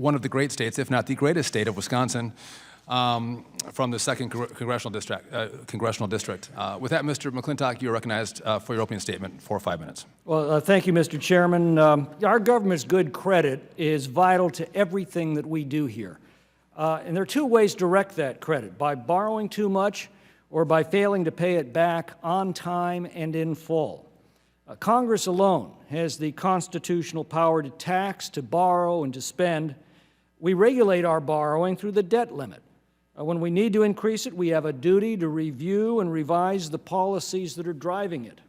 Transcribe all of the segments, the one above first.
one of the great states, if not the greatest state of Wisconsin, from the 2nd Congressional District. With that, Mr. McClintock, you are recognized for your opening statement for 5 minutes. Well, thank you, Mr. Chairman. Our government's good credit is vital to everything that we do here. And there are two ways to direct that credit: by borrowing too much or by failing to pay it back on time and in full. Congress alone has the constitutional power to tax, to borrow, and to spend. We regulate our borrowing through the debt limit. When we need to increase it, we have a duty to review and revise the policies that are driving it.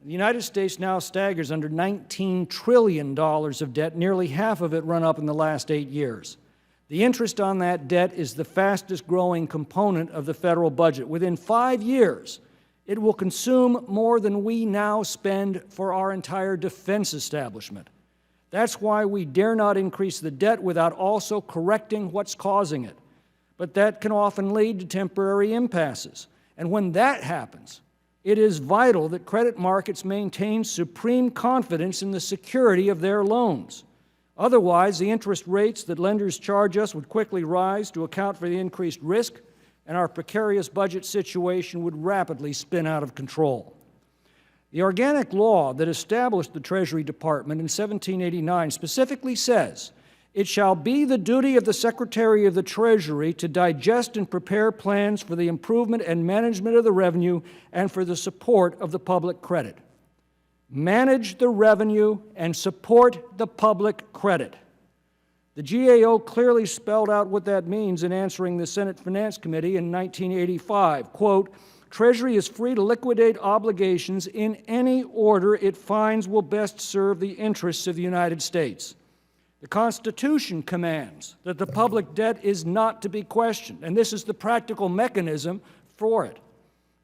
The United States now staggers under $19 trillion of debt, nearly half of it run up in the last 8 years. The interest on that debt is the fastest growing component of the federal budget. Within 5 years, it will consume more than we now spend for our entire defense establishment. That's why we dare not increase the debt without also correcting what's causing it. But that can often lead to temporary impasses. And when that happens, it is vital that credit markets maintain supreme confidence in the security of their loans. Otherwise, the interest rates that lenders charge us would quickly rise to account for the increased risk, and our precarious budget situation would rapidly spin out of control. The organic law that established the Treasury Department in 1789 specifically says, "It shall be the duty of the Secretary of the Treasury to digest and prepare plans for the improvement and management of the revenue and for the support of the public credit." Manage the revenue and support the public credit. The GAO clearly spelled out what that means in answering the Senate Finance Committee in 1985. Quote, "Treasury is free to liquidate obligations in any order it finds will best serve the interests of the United States." The Constitution commands that the public debt is not to be questioned, and this is the practical mechanism for it.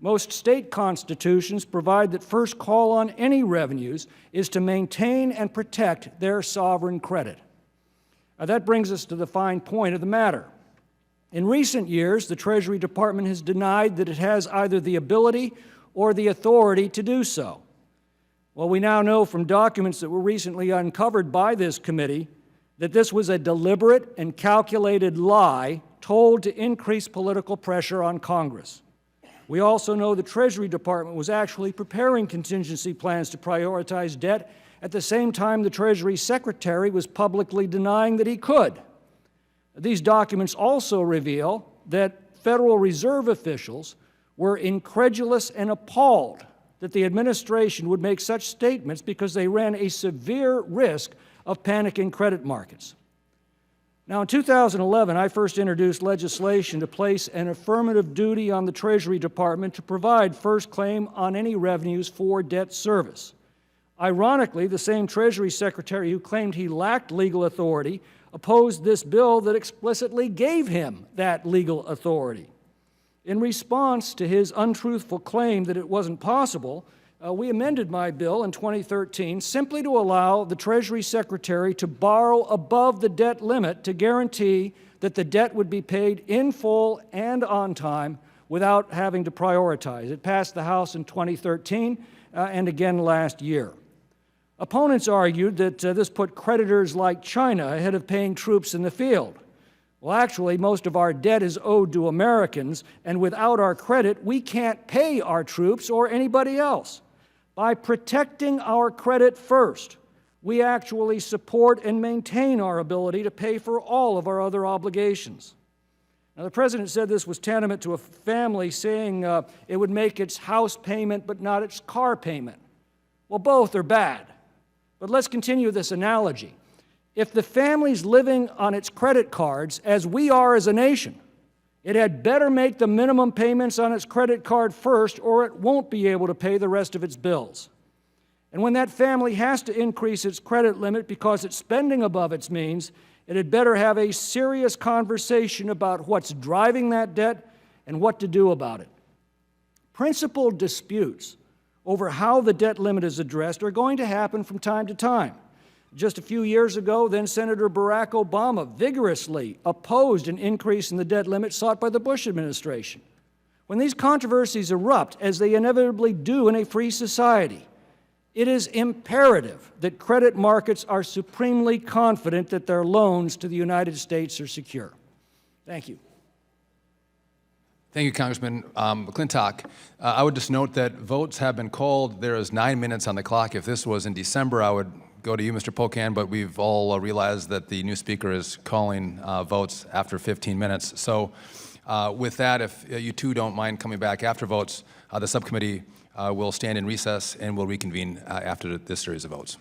Most state constitutions provide that first call on any revenues is to maintain and protect their sovereign credit. That brings us to the fine point of the matter. In recent years, the Treasury Department has denied that it has either the ability or the authority to do so. Well, we now know from documents that were recently uncovered by this committee that this was a deliberate and calculated lie told to increase political pressure on Congress. We also know the Treasury Department was actually preparing contingency plans to prioritize debt at the same time the Treasury Secretary was publicly denying that he could. These documents also reveal that Federal Reserve officials were incredulous and appalled that the administration would make such statements because they ran a severe risk of panicking credit markets. Now, in 2011, I first introduced legislation to place an affirmative duty on the Treasury Department to provide first claim on any revenues for debt service. Ironically, the same Treasury Secretary who claimed he lacked legal authority opposed this bill that explicitly gave him that legal authority. In response to his untruthful claim that it wasn't possible, we amended my bill in 2013 simply to allow the Treasury Secretary to borrow above the debt limit to guarantee that the debt would be paid in full and on time without having to prioritize. It passed the House in 2013 and again last year. Opponents argued that this put creditors like China ahead of paying troops in the field. Well, actually, most of our debt is owed to Americans, and without our credit, we can't pay our troops or anybody else. By protecting our credit first, we actually support and maintain our ability to pay for all of our other obligations. Now, the President said this was tantamount to a family saying it would make its house payment but not its car payment. Well, both are bad. But let's continue this analogy. If the family's living on its credit cards, as we are as a nation, it had better make the minimum payments on its credit card first, or it won't be able to pay the rest of its bills. And when that family has to increase its credit limit because it's spending above its means, it had better have a serious conversation about what's driving that debt and what to do about it. Principal disputes over how the debt limit is addressed are going to happen from time to time. Just a few years ago, then Senator Barack Obama vigorously opposed an increase in the debt limit sought by the Bush administration. When these controversies erupt, as they inevitably do in a free society, It is imperative that credit markets are supremely confident that their loans to the United States are secure. Thank you. Thank you, Congressman McClintock. I would just note that votes have been called. There is 9 minutes on the clock. If this was in December, I would go to you, Mr. Pocan, but we've all realized that the new speaker is calling votes after 15 minutes. So with that, if you two don't mind coming back after votes, the subcommittee will stand in recess and will reconvene after this series of votes.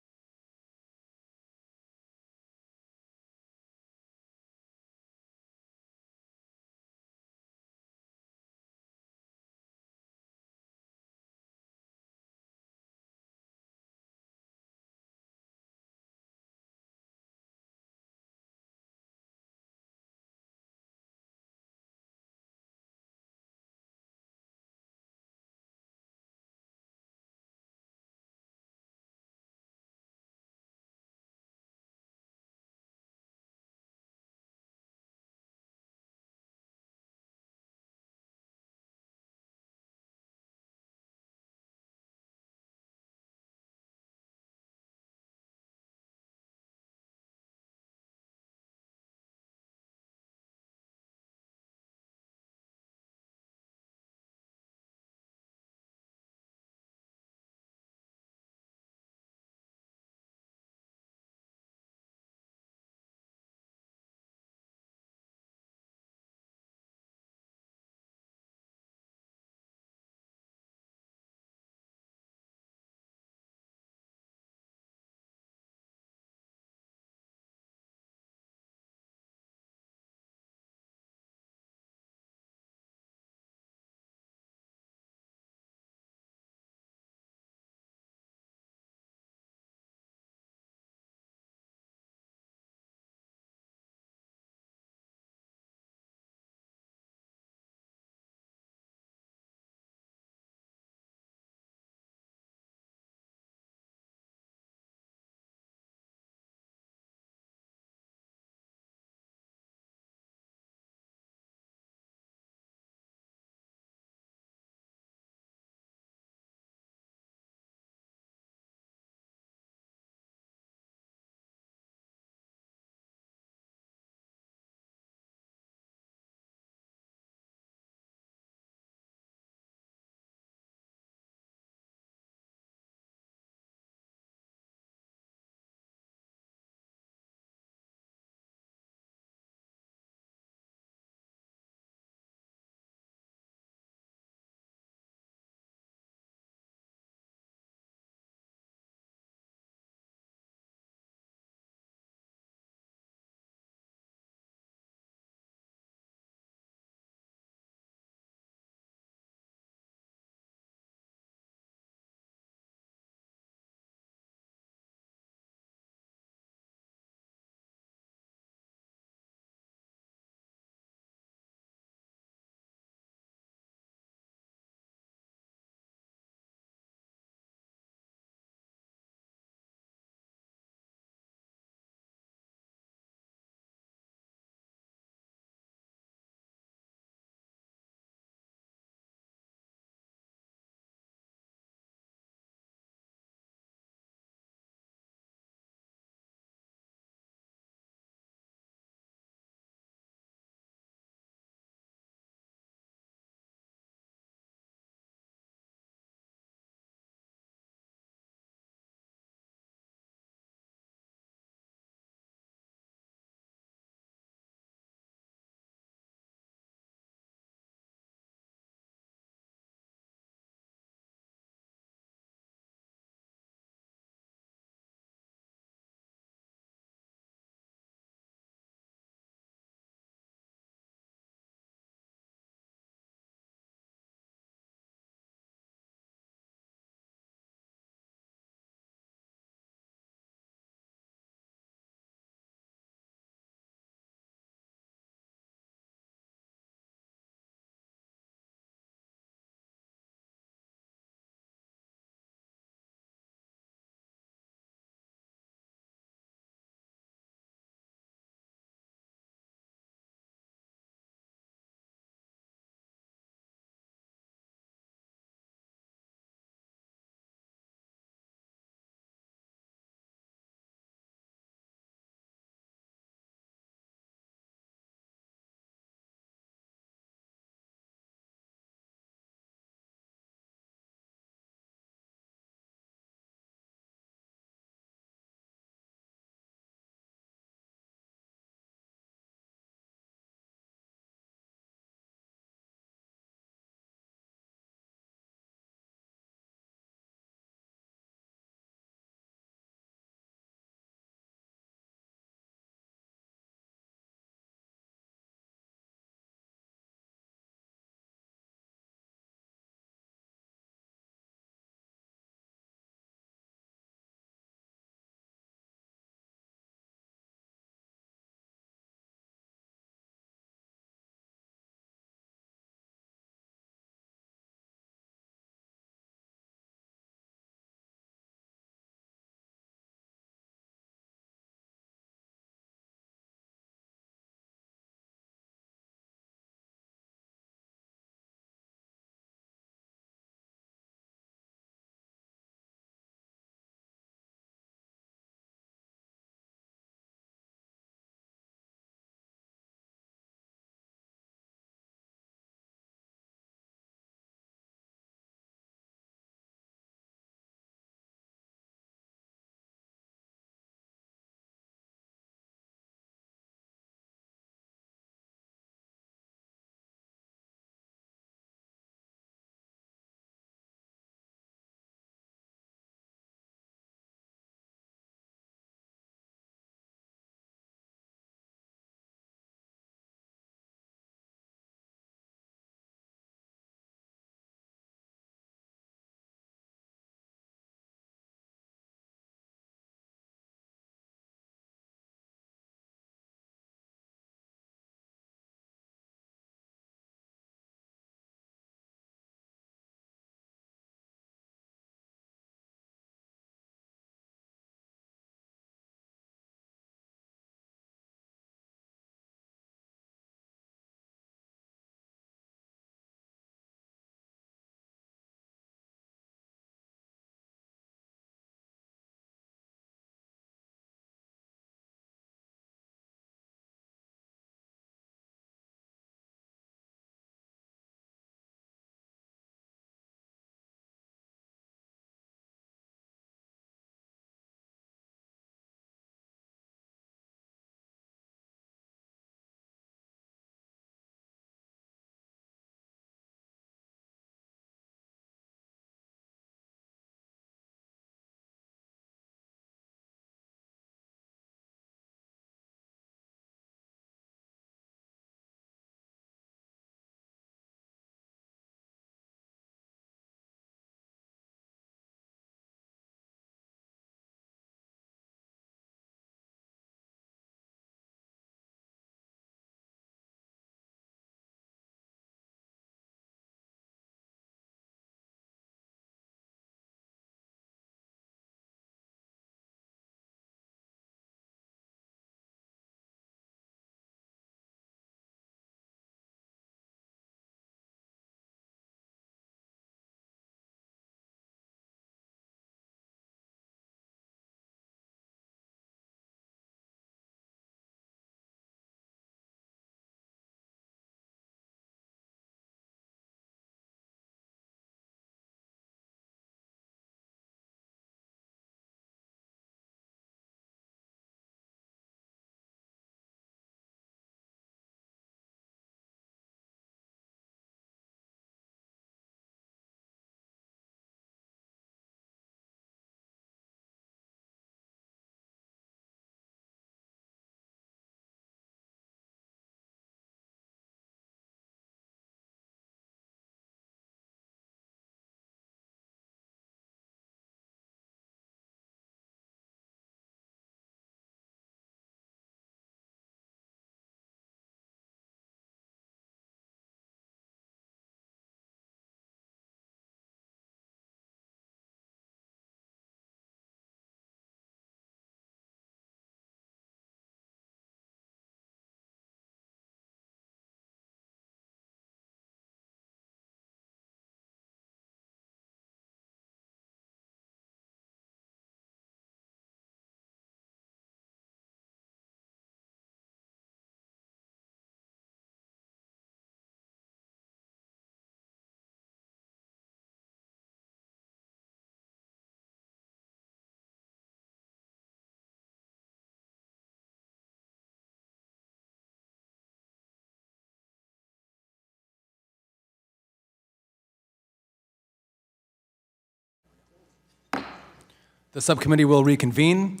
The subcommittee will reconvene.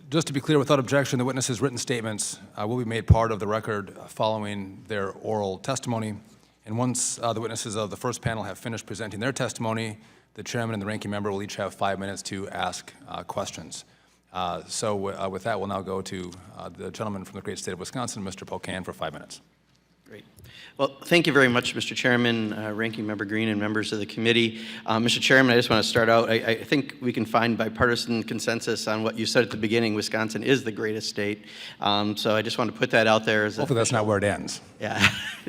Just to be clear, without objection, the witnesses' written statements will be made part of the record following their oral testimony. And once the witnesses of the first panel have finished presenting their testimony, the chairman and the ranking member will each have 5 minutes to ask questions. With that, we'll now go to the gentleman from the great state of Wisconsin, Mr. Pocan, for 5 minutes. Great. Well, thank you very much, Mr. Chairman, Ranking Member Green, and members of the committee. Mr. Chairman, I just want to start out. I think we can find bipartisan consensus on what you said at the beginning. Wisconsin is the greatest state. So I just want to put that out there. Hopefully that's not where it ends. Yeah,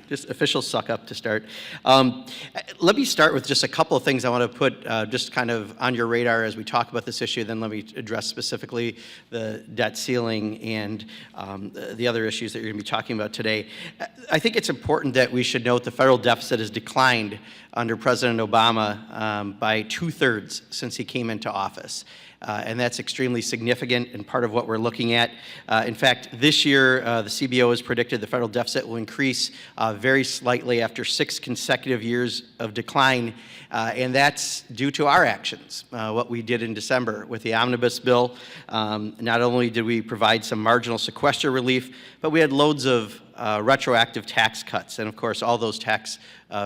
just official suck up to start. Let me start with just a couple of things I want to put just kind of on your radar as we talk about this issue. Then let me address specifically the debt ceiling and the other issues that you're going to be talking about today. I think it's important that we should note the federal deficit has declined under President Obama by 2/3 since he came into office. And that's extremely significant and part of what we're looking at. In fact, this year, the CBO has predicted the federal deficit will increase very slightly after 6 consecutive years of decline, and that's due to our actions, what we did in December with the omnibus bill. Not only did we provide some marginal sequester relief, but we had loads of retroactive tax cuts, and of course all those tax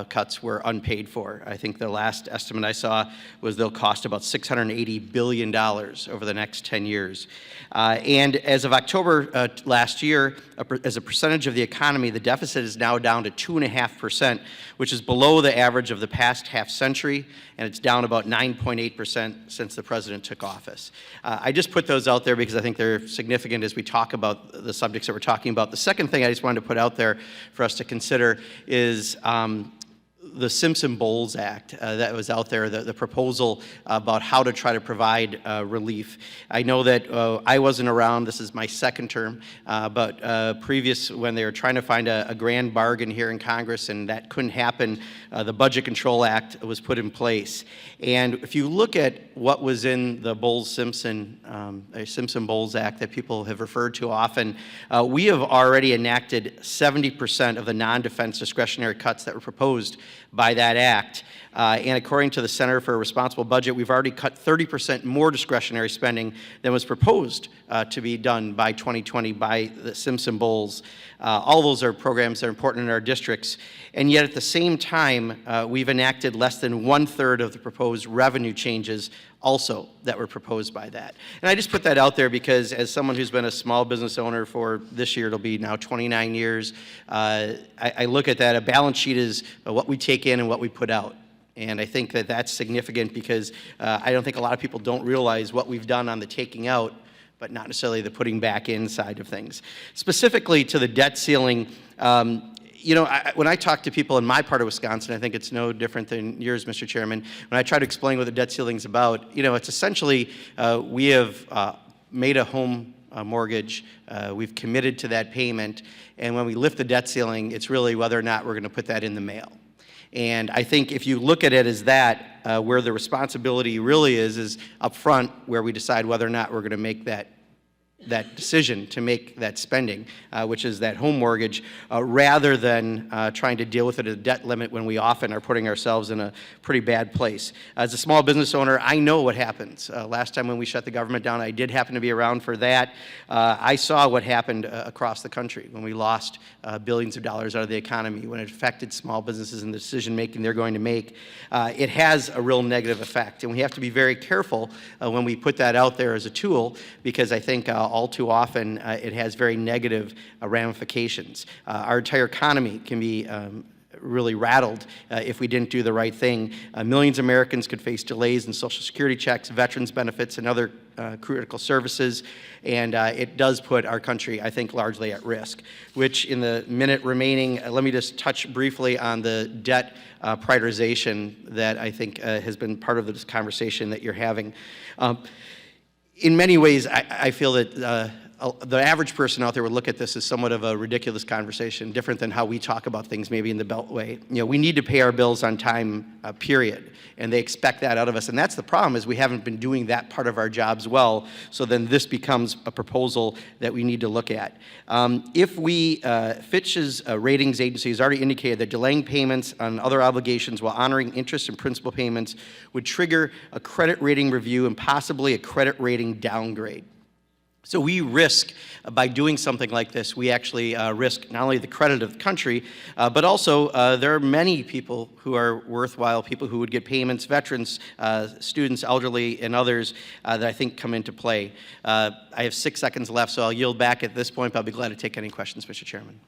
cuts were unpaid for. I think the last estimate I saw was they'll cost about $680 billion over the next 10 years. And as of October last year, as a percentage of the economy, the deficit is now down to 2.5%, which is below the average of the past half century, and it's down about 9.8% since the president took office. I just put those out there because I think they're significant as we talk about the subjects that we're talking about. The second thing I just wanted to put out there for us to consider is the Simpson-Bowles Act that was out there, the proposal about how to try to provide relief. I know that I wasn't around, this is my second term, but previous when they were trying to find a grand bargain here in Congress and that couldn't happen, the Budget Control Act was put in place. And if you look at what was in the Simpson-Bowles Act that people have referred to often, we have already enacted 70% of the non-defense discretionary cuts that were proposed by that act. And according to the Center for a Responsible Budget, we've already cut 30% more discretionary spending than was proposed to be done by 2020 by the Simpson-Bowles. All those are programs that are important in our districts. And yet at the same time, we've enacted less than 1/3 of the proposed revenue changes also that were proposed by that. And I just put that out there because as someone who's been a small business owner for this year, it'll be now 29 years, I look at that. A balance sheet is what we take in and what we put out. And I think that that's significant because I don't think a lot of people don't realize what we've done on the taking out, but not necessarily the putting back in side of things. Specifically to the debt ceiling, you know, when I talk to people in my part of Wisconsin, I think it's no different than yours, Mr. Chairman. When I try to explain what the debt ceiling is about, you know, it's essentially we have made a home mortgage, we've committed to that payment, and when we lift the debt ceiling, it's really whether or not we're going to put that in the mail. And I think if you look at it as that, where the responsibility really is up front, where we decide whether or not we're going to make that decision to make that spending, which is that home mortgage, rather than trying to deal with it at a debt limit when we often are putting ourselves in a pretty bad place. As a small business owner, I know what happens. Last time when we shut the government down, I did happen to be around for that. I saw what happened across the country when we lost billions of dollars out of the economy, when it affected small businesses and the decision-making they're going to make. It has a real negative effect, and we have to be very careful when we put that out there as a tool, because I think all too often it has very negative ramifications. Our entire economy can be really rattled if we didn't do the right thing. Millions of Americans could face delays in Social Security checks, veterans benefits, and other critical services, and it does put our country, I think, largely at risk. Which, in the minute remaining, let me just touch briefly on the debt prioritization that I think has been part of this conversation that you're having. In many ways, I feel that the average person out there would look at this as somewhat of a ridiculous conversation, different than how we talk about things maybe in the Beltway. We need to pay our bills on time, period, and they expect that out of us. And that's the problem, is we haven't been doing that part of our jobs well, so then this becomes a proposal that we need to look at. Fitch's ratings agency has already indicated that delaying payments on other obligations while honoring interest and principal payments would trigger a credit rating review and possibly a credit rating downgrade. So we risk, by doing something like this, we actually risk not only the credit of the country, but also there are many people who are worthwhile, people who would get payments, veterans, students, elderly, and others that I think come into play. I have 6 seconds left, so I'll yield back at this point, but I'll be glad to take any questions, Mr. Chairman.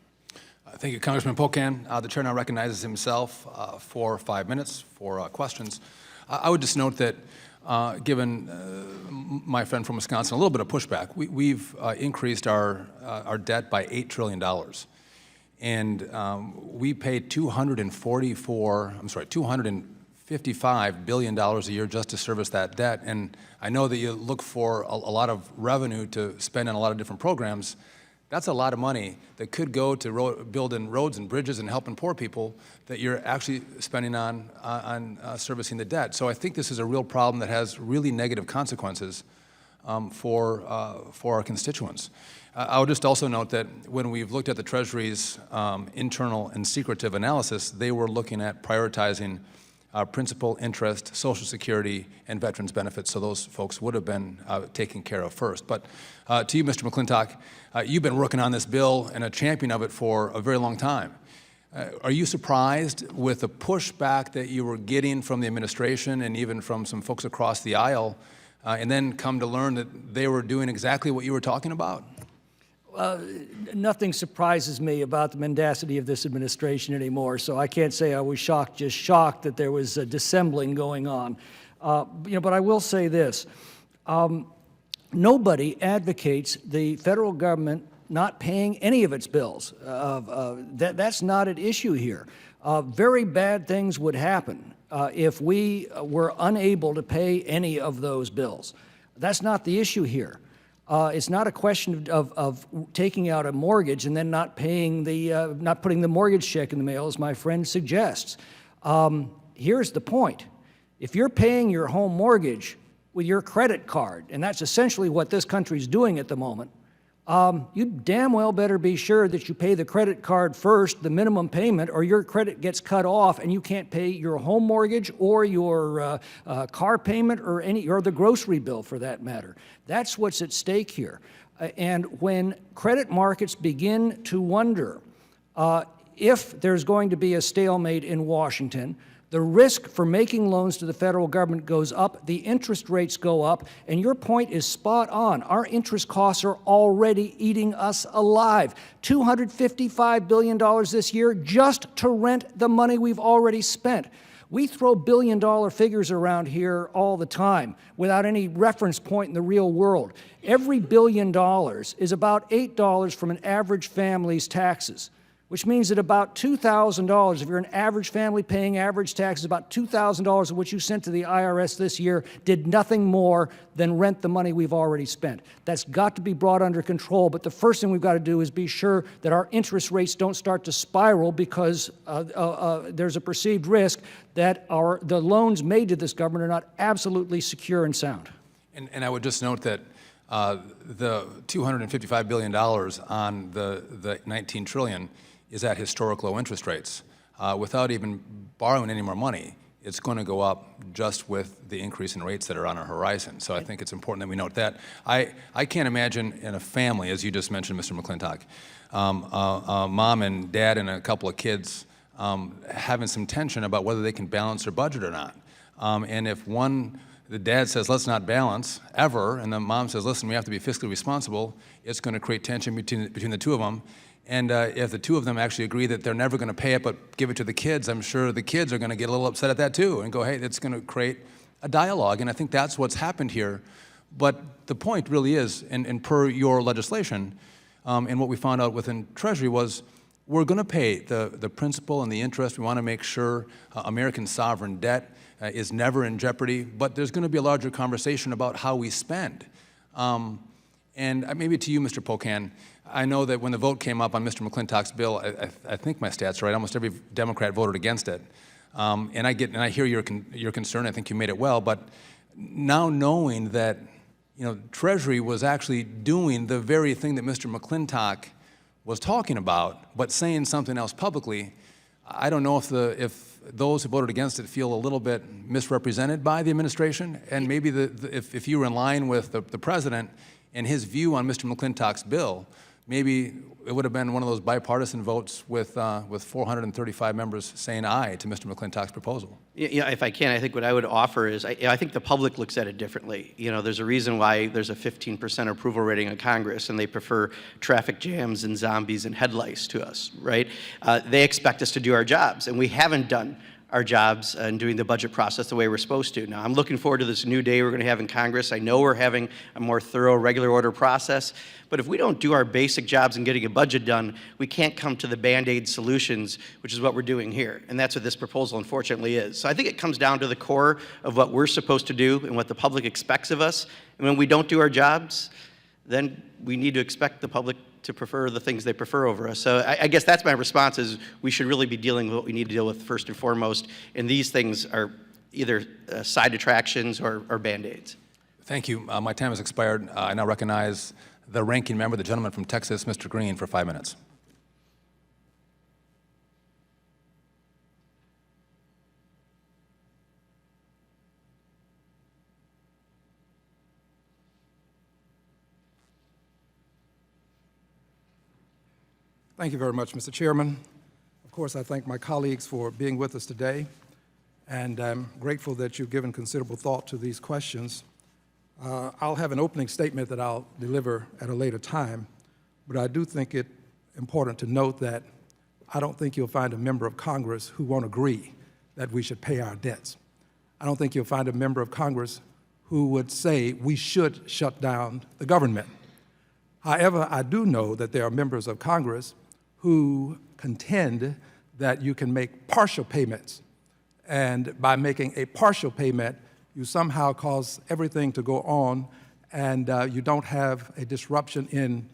Thank you, Congressman Pocan. The chair now recognizes himself for 5 minutes for questions. I would just note that given my friend from Wisconsin a little bit of pushback, we've increased our debt by $8 trillion. And we pay $255 billion a year just to service that debt. And I know that you look for a lot of revenue to spend on a lot of different programs. That's a lot of money that could go to building roads and bridges and helping poor people that you're actually spending on servicing the debt. So I think this is a real problem that has really negative consequences for our constituents. I would just also note that when we've looked at the Treasury's internal and secretive analysis, they were looking at prioritizing principal, interest, Social Security, and veterans benefits, so those folks would have been taken care of first. But to you, Mr. McClintock, you've been working on this bill and a champion of it for a very long time. Are you surprised with the pushback that you were getting from the administration and even from some folks across the aisle, and then come to learn that they were doing exactly what you were talking about? Nothing surprises me about the mendacity of this administration anymore, so I can't say I was shocked, just shocked that there was a dissembling going on. But I will say this. Nobody advocates the federal government not paying any of its bills. That's not at issue here. Very bad things would happen if we were unable to pay any of those bills. That's not the issue here. It's not a question of taking out a mortgage and then not paying not putting the mortgage check in the mail, as my friend suggests. Here's the point. If you're paying your home mortgage with your credit card, and that's essentially what this country's doing at the moment, you damn well better be sure that you pay the credit card first, the minimum payment, or your credit gets cut off and you can't pay your home mortgage or your car payment or the grocery bill for that matter. That's what's at stake here. And when credit markets begin to wonder if there's going to be a stalemate in Washington, the risk for making loans to the federal government goes up, the interest rates go up, and your point is spot on. Our interest costs are already eating us alive. $255 billion this year just to rent the money we've already spent. We throw billion-dollar figures around here all the time without any reference point in the real world. Every $1 billion is about $8 from an average family's taxes, which means that about $2,000, if you're an average family paying average taxes, about $2,000 of what you sent to the IRS this year did nothing more than rent the money we've already spent. That's got to be brought under control, but the first thing we've got to do is be sure that our interest rates don't start to spiral because there's a perceived risk that the loans made to this government are not absolutely secure and sound. And I would just note that the $255 billion on the $19 trillion is at historic low interest rates. Without even borrowing any more money, it's going to go up just with the increase in rates that are on our horizon. So I think it's important that we note that. I can't imagine in a family, as you just mentioned, Mr. McClintock, mom and dad and a couple of kids having some tension about whether they can balance their budget or not. And if the dad says, let's not balance ever, and the mom says, listen, we have to be fiscally responsible, it's going to create tension between the two of them. And if the two of them actually agree that they're never going to pay it but give it to the kids, I'm sure the kids are going to get a little upset at that too and go, hey, it's going to create a dialogue. And I think that's what's happened here. But the point really is, and per your legislation, and what we found out within Treasury was, we're going to pay the principal and the interest. We want to make sure American sovereign debt is never in jeopardy. But there's going to be a larger conversation about how we spend. And maybe to you, Mr. Pocan, I know that when the vote came up on Mr. McClintock's bill, I think my stats are right, almost every Democrat voted against it. And I hear your concern. I think you made it well. But now knowing that, Treasury was actually doing the very thing that Mr. McClintock was talking about, but saying something else publicly, I don't know if those who voted against it feel a little bit misrepresented by the administration, and maybe if you were in line with the president and his view on Mr. McClintock's bill, maybe it would have been one of those bipartisan votes with 435 members saying aye to Mr. McClintock's proposal. Yeah, if I can, I think what I would offer is, I think the public looks at it differently. There's a reason why there's a 15% approval rating in Congress, and they prefer traffic jams and zombies and headlights to us, right? They expect us to do our jobs, and we haven't done our jobs and doing the budget process the way we're supposed to. Now, I'm looking forward to this new day we're going to have in Congress. I know we're having a more thorough, regular order process, but if we don't do our basic jobs in getting a budget done, we can't come to the Band-Aid solutions, which is what we're doing here. And that's what this proposal, unfortunately, is. So I think it comes down to the core of what we're supposed to do and what the public expects of us. And when we don't do our jobs, then we need to expect the public to prefer the things they prefer over us. So I guess that's my response, is we should really be dealing with what we need to deal with first and foremost, and these things are either side attractions or Band-Aids. Thank you. My time has expired. I now recognize the ranking member, the gentleman from Texas, Mr. Green, for 5 minutes. Thank you very much, Mr. Chairman. Of course, I thank my colleagues for being with us today, and I'm grateful that you've given considerable thought to these questions. I'll have an opening statement that I'll deliver at a later time, but I do think it important to note that I don't think you'll find a member of Congress who won't agree that we should pay our debts. I don't think you'll find a member of Congress who would say we should shut down the government. However, I do know that there are members of Congress who contend that you can make partial payments, and by making a partial payment, you somehow cause everything to go on, and you don't have a disruption in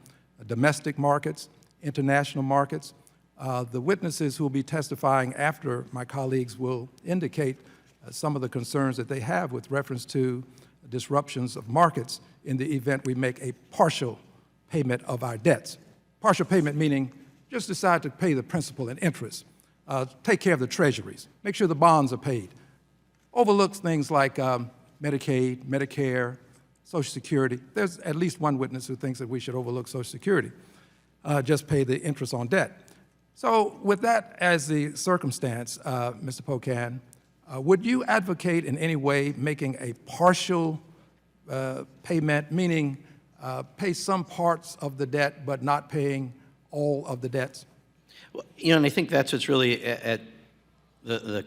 domestic markets, international markets. The witnesses who will be testifying after my colleagues will indicate some of the concerns that they have with reference to disruptions of markets in the event we make a partial payment of our debts. Partial payment meaning just decide to pay the principal and interest, take care of the treasuries, make sure the bonds are paid, overlooks things like Medicaid, Medicare, Social Security. There's at least one witness who thinks that we should overlook Social Security, just pay the interest on debt. So with that as the circumstance, Mr. Pocan, would you advocate in any way making a partial payment, meaning pay some parts of the debt but not paying all of the debts? Well, and I think that's what's really at the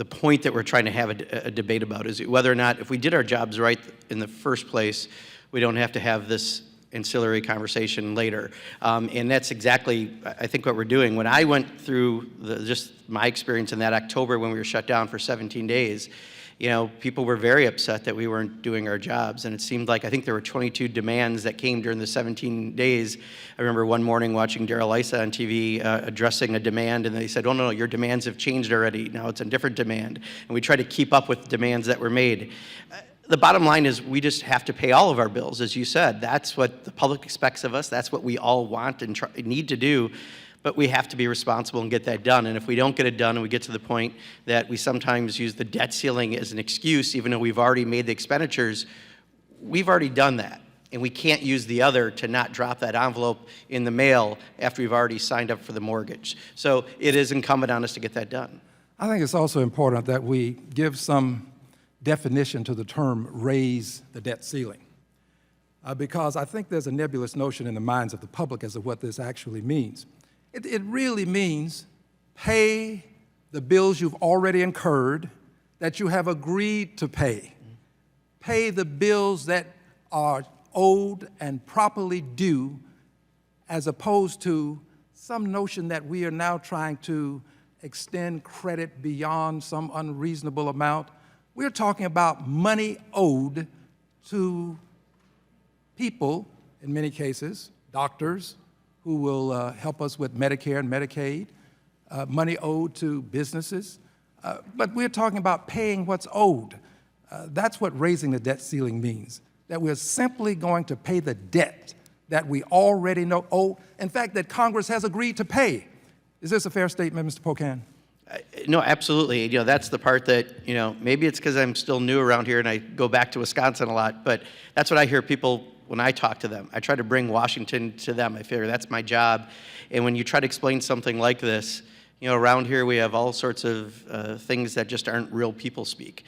point that we're trying to have a debate about, is whether or not, if we did our jobs right in the first place, we don't have to have this ancillary conversation later. And that's exactly, I think, what we're doing. When I went through just my experience in that October when we were shut down for 17 days, people were very upset that we weren't doing our jobs. And it seemed like, I think there were 22 demands that came during the 17 days. I remember one morning watching Darrell Issa on TV addressing a demand, and they said, oh, no, your demands have changed already. Now it's a different demand. And we tried to keep up with the demands that were made. The bottom line is we just have to pay all of our bills, as you said. That's what the public expects of us. That's what we all want and need to do. But we have to be responsible and get that done. And if we don't get it done and we get to the point that we sometimes use the debt ceiling as an excuse, even though we've already made the expenditures, we've already done that. And we can't use the other to not drop that envelope in the mail after we've already signed up for the mortgage. So it is incumbent on us to get that done. I think it's also important that we give some definition to the term raise the debt ceiling, because I think there's a nebulous notion in the minds of the public as to what this actually means. It really means pay the bills you've already incurred that you have agreed to pay. Pay the bills that are owed and properly due, as opposed to some notion that we are now trying to extend credit beyond some unreasonable amount. We're talking about money owed to people, in many cases, doctors, who will help us with Medicare and Medicaid, money owed to businesses. But we're talking about paying what's owed. That's what raising the debt ceiling means, that we're simply going to pay the debt that we already know owe, in fact, that Congress has agreed to pay. Is this a fair statement, Mr. Pocan? No, absolutely. You know, that's the part that, you know, maybe it's because I'm still new around here and I go back to Wisconsin a lot, but that's what I hear people when I talk to them. I try to bring Washington to them. I figure that's my job. And when you try to explain something like this, you know, around here we have all sorts of things that just aren't real people speak.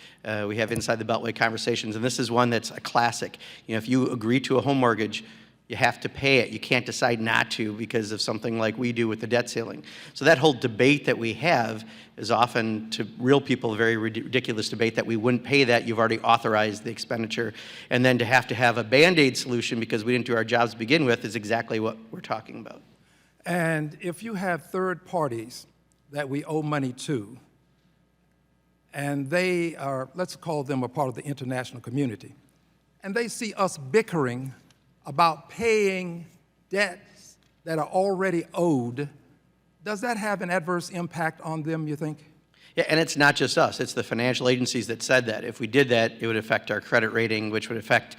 We have inside the Beltway conversations, and this is one that's a classic. You know, if you agree to a home mortgage, you have to pay it. You can't decide not to because of something like we do with the debt ceiling. So that whole debate that we have is often, to real people, a very ridiculous debate that we wouldn't pay that. You've already authorized the expenditure. And then to have a Band-Aid solution because we didn't do our jobs to begin with is exactly what we're talking about. And if you have third parties that we owe money to, and they are, let's call them a part of the international community, and they see us bickering about paying debts that are already owed, does that have an adverse impact on them, you think? Yeah, and it's not just us. It's the financial agencies that said that. If we did that, it would affect our credit rating, which would affect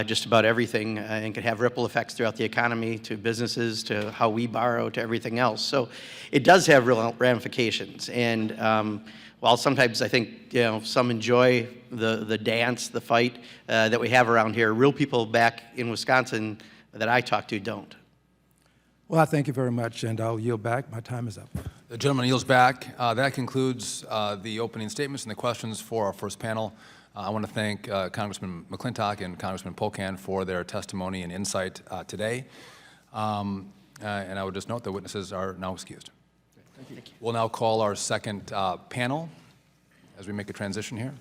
just about everything and could have ripple effects throughout the economy, to businesses, to how we borrow, to everything else. So it does have real ramifications. And while sometimes I think, you know, some enjoy the dance, the fight that we have around here, real people back in Wisconsin that I talk to don't. Well, I thank you very much, and I'll yield back. My time is up. The gentleman yields back. That concludes the opening statements and the questions for our first panel. I want to thank Congressman McClintock and Congressman Pocan for their testimony and insight today. And I would just note the witnesses are now excused. Thank you. We'll now call our second panel as we make a transition here.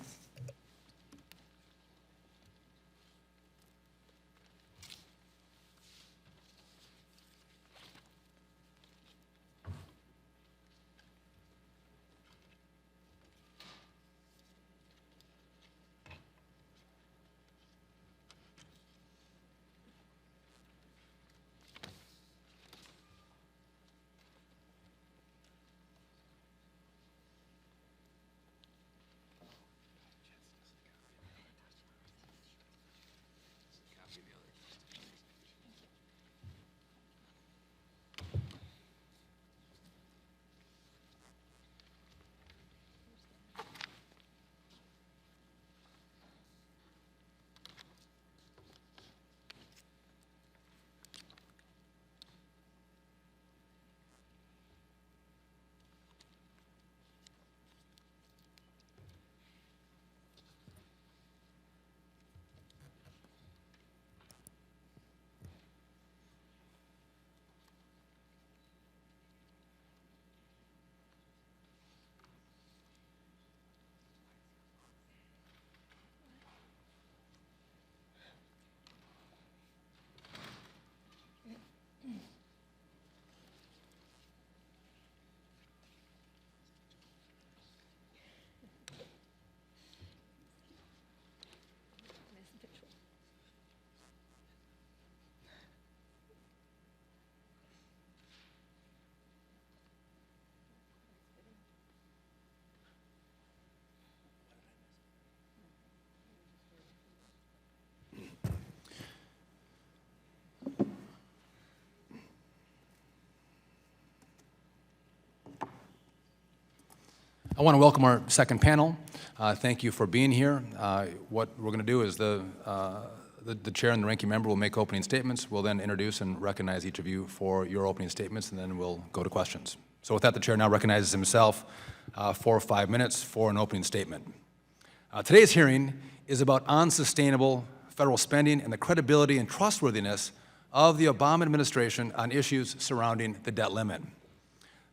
I want to welcome our second panel. Thank you for being here. What we're going to do is the chair and the ranking member will make opening statements. We'll then introduce and recognize each of you for your opening statements, and then we'll go to questions. So with that, the chair now recognizes himself for 5 minutes for an opening statement. Today's hearing is about unsustainable federal spending and the credibility and trustworthiness of the Obama administration on issues surrounding the debt limit.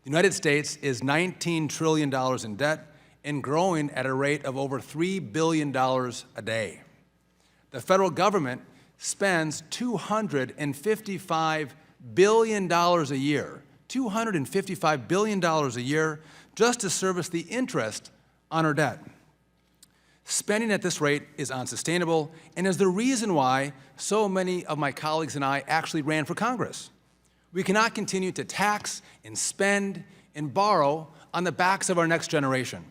The United States is $19 trillion in debt and growing at a rate of over $3 billion a day. The federal government spends $255 billion a year, $255 billion a year just to service the interest on our debt. Spending at this rate is unsustainable and is the reason why so many of my colleagues and I actually ran for Congress. We cannot continue to tax and spend and borrow on the backs of our next generation.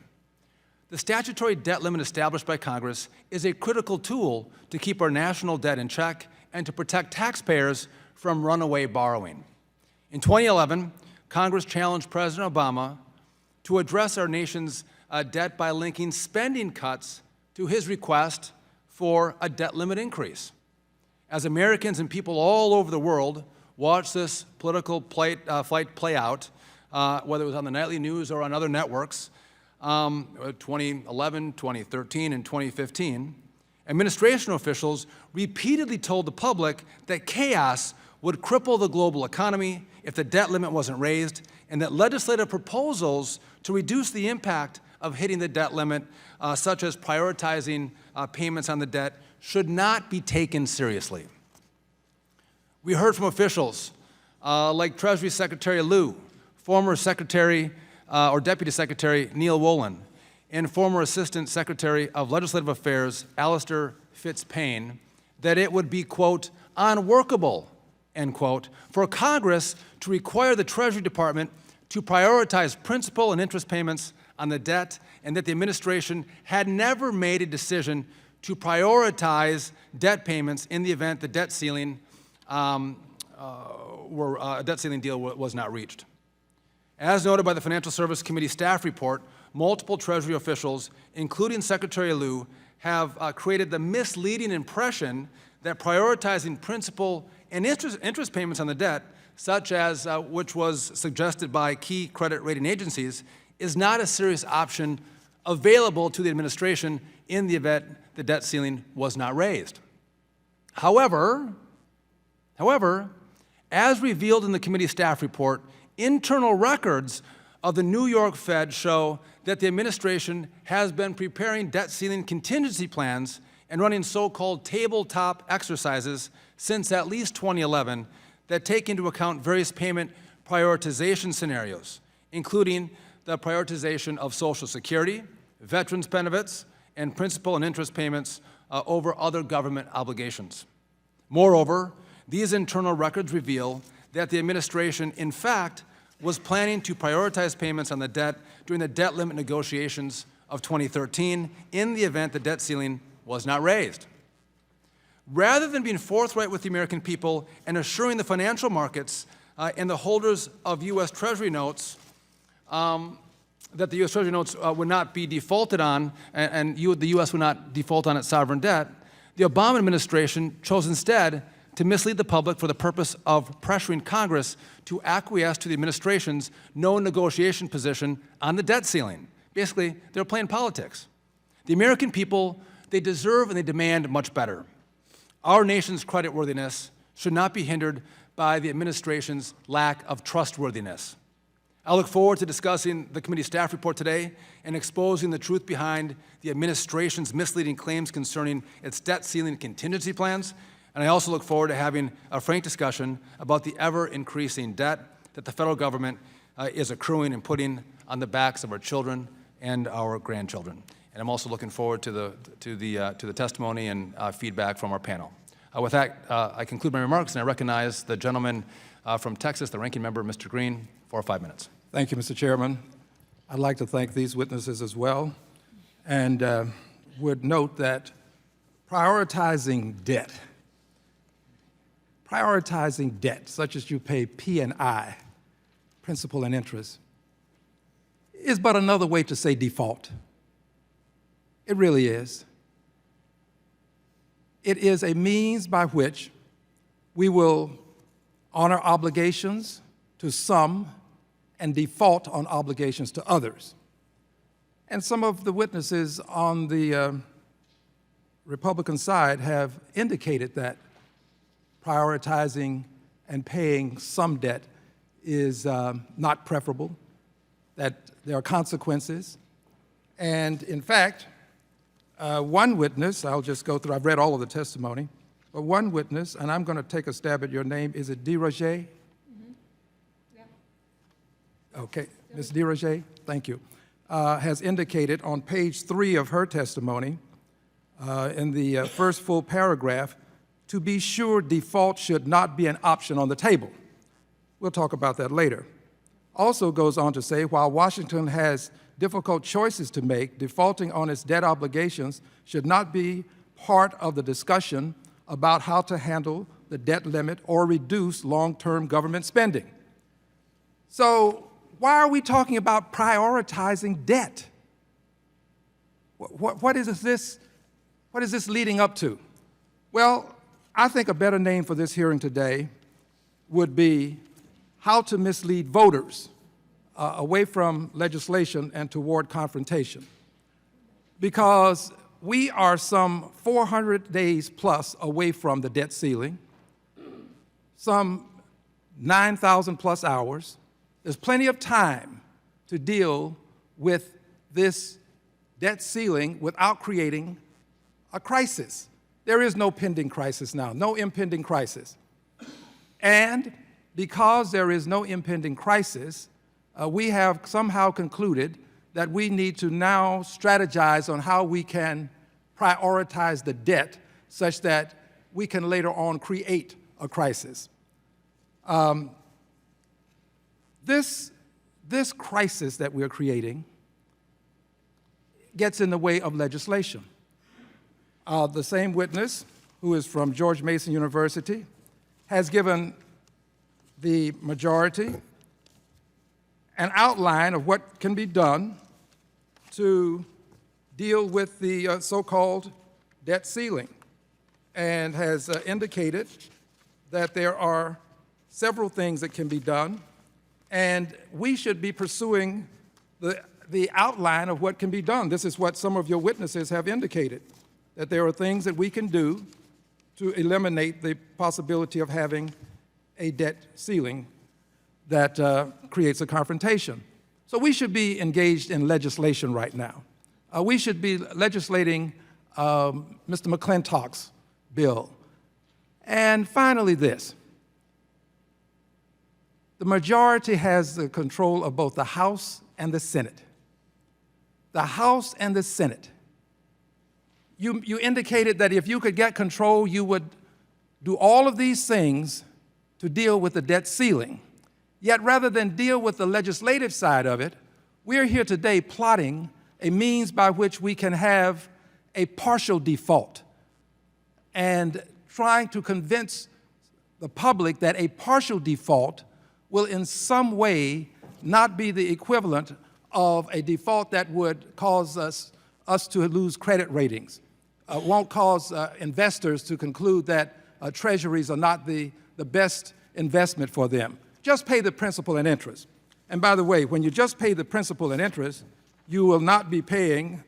The statutory debt limit established by Congress is a critical tool to keep our national debt in check and to protect taxpayers from runaway borrowing. In 2011, Congress challenged President Obama to address our nation's debt by linking spending cuts to his request for a debt limit increase. As Americans and people all over the world watch this political fight play out, whether it was on the nightly news or on other networks, 2011, 2013, and 2015, administration officials repeatedly told the public that chaos would cripple the global economy if the debt limit wasn't raised, and that legislative proposals to reduce the impact of hitting the debt limit, such as prioritizing payments on the debt, should not be taken seriously. We heard from officials like Treasury Secretary Liu, former Secretary or Deputy Secretary Neil Wolin, and former Assistant Secretary of Legislative Affairs Alistair Fitz-Payne, that it would be, quote, unworkable, end quote, for Congress to require the Treasury Department to prioritize principal and interest payments on the debt, and that the administration had never made a decision to prioritize debt payments in the event the debt ceiling debt ceiling deal was not reached. As noted by the Financial Service Committee staff report, multiple Treasury officials, including Secretary Liu, have created the misleading impression that prioritizing principal and interest payments on the debt, such as which was suggested by key credit rating agencies, is not a serious option available to the administration in the event the debt ceiling was not raised. However, as revealed in the committee staff report, internal records of the New York Fed show that the administration has been preparing debt ceiling contingency plans and running so-called tabletop exercises since at least 2011 that take into account various payment prioritization scenarios, including the prioritization of Social Security, veterans benefits, and principal and interest payments over other government obligations. Moreover, these internal records reveal that the administration, in fact, was planning to prioritize payments on the debt during the debt limit negotiations of 2013 in the event the debt ceiling was not raised. Rather than being forthright with the American people and assuring the financial markets and the holders of U.S. Treasury notes that the U.S. Treasury notes would not be defaulted on and the U.S. would not default on its sovereign debt, the Obama administration chose instead to mislead the public for the purpose of pressuring Congress to acquiesce to the administration's no negotiation position on the debt ceiling. Basically, they're playing politics. The American people, they deserve and they demand much better. Our nation's creditworthiness should not be hindered by the administration's lack of trustworthiness. I look forward to discussing the committee staff report today and exposing the truth behind the administration's misleading claims concerning its debt ceiling contingency plans. And I also look forward to having a frank discussion about the ever-increasing debt that the federal government is accruing and putting on the backs of our children and our grandchildren. And I'm also looking forward to the testimony and feedback from our panel. With that, I conclude my remarks, and I recognize the gentleman from Texas, the ranking member, Mr. Green, for 5 minutes. Thank you, Mr. Chairman. I'd like to thank these witnesses as well, and would note that prioritizing debt, such as you pay P&I, principal and interest, is but another way to say default. It really is. It is a means by which we will honor obligations to some and default on obligations to others. And some of the witnesses on the Republican side have indicated that prioritizing and paying some debt is not preferable, that there are consequences. And in fact, one witness, I'll just go through, I've read all of the testimony, but one witness, and I'm going to take a stab at your name, is it DeRoger? Mm-hmm. Yeah. Okay, Ms. DeRoger, thank you, has indicated on page 3 of her testimony in the first full paragraph, to be sure default should not be an option on the table. We'll talk about that later. Also goes on to say, while Washington has difficult choices to make, defaulting on its debt obligations should not be part of the discussion about how to handle the debt limit or reduce long-term government spending. So why are we talking about prioritizing debt? What is this leading up to? Well, I think a better name for this hearing today would be how to mislead voters away from legislation and toward confrontation. Because we are some 400 days plus away from the debt ceiling, some 9,000 plus hours. There's plenty of time to deal with this debt ceiling without creating a crisis. There is no pending crisis now, no impending crisis. And because there is no impending crisis, we have somehow concluded that we need to now strategize on how we can prioritize the debt such that we can later on create a crisis. This crisis that we're creating gets in the way of legislation. The same witness, who is from George Mason University, has given the majority an outline of what can be done to deal with the so-called debt ceiling, and has indicated that there are several things that can be done, and we should be pursuing the outline of what can be done. This is what some of your witnesses have indicated, that there are things that we can do to eliminate the possibility of having a debt ceiling that creates a confrontation. So we should be engaged in legislation right now. We should be legislating Mr. McClintock's bill. And finally this, the majority has the control of both the House and the Senate. The House and the Senate. You indicated that if you could get control, you would do all of these things to deal with the debt ceiling. Yet rather than deal with the legislative side of it, we're here today plotting a means by which we can have a partial default and trying to convince the public that a partial default will in some way not be the equivalent of a default that would cause us to lose credit ratings, won't cause investors to conclude that treasuries are not the best investment for them. Just pay the principal and interest. And by the way, when you just pay the principal and interest, you will not be paying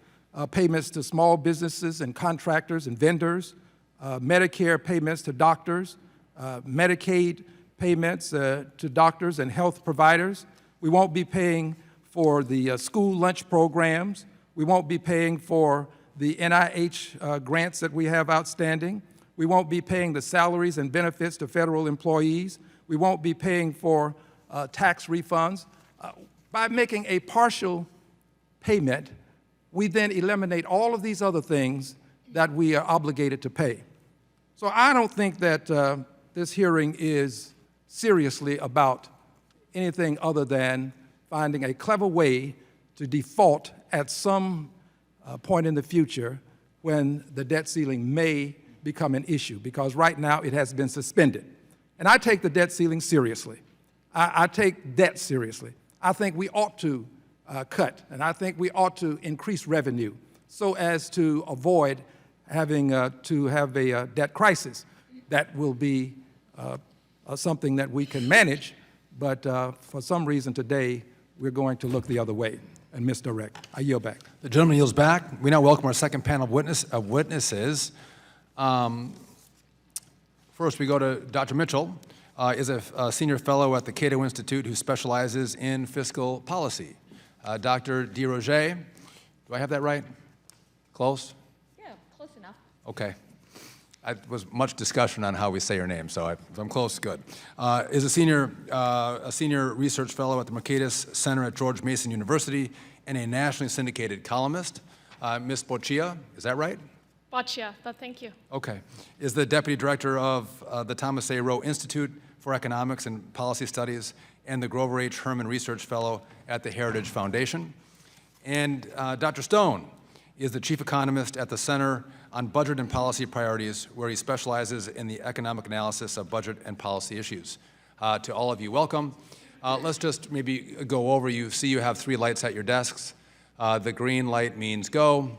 payments to small businesses and contractors and vendors, Medicare payments to doctors, Medicaid payments to doctors and health providers. We won't be paying for the school lunch programs. We won't be paying for the NIH grants that we have outstanding. We won't be paying the salaries and benefits to federal employees. We won't be paying for tax refunds. By making a partial payment, we then eliminate all of these other things that we are obligated to pay. So I don't think that this hearing is seriously about anything other than finding a clever way to default at some point in the future when the debt ceiling may become an issue, because right now it has been suspended. And I take the debt ceiling seriously. I take debt seriously. I think we ought to cut, and I think we ought to increase revenue so as to avoid having to have a debt crisis. That will be something that we can manage, but for some reason today, we're going to look the other way and misdirect. I yield back. The gentleman yields back. We now welcome our second panel of witnesses. First, we go to Dr. Mitchell, is a senior fellow at the Cato Institute who specializes in fiscal policy. Dr. DeRoger, do I have that right? Close? Yeah, close enough. Okay. There was much discussion on how we say your name, so if I'm close, good. Is a senior research fellow at the Mercatus Center at George Mason University and a nationally syndicated columnist. Ms. Boccia, is that right? Boccia, but thank you. Okay. Is the Deputy Director of the Thomas A. Rowe Institute for Economics and Policy Studies and the Grover H. Herman Research Fellow at the Heritage Foundation. And Dr. Stone is the Chief Economist at the Center on Budget and Policy Priorities, where he specializes in the economic analysis of budget and policy issues. To all of you, welcome. Let's just maybe go over. You see you have 3 lights at your desks. The green light means go.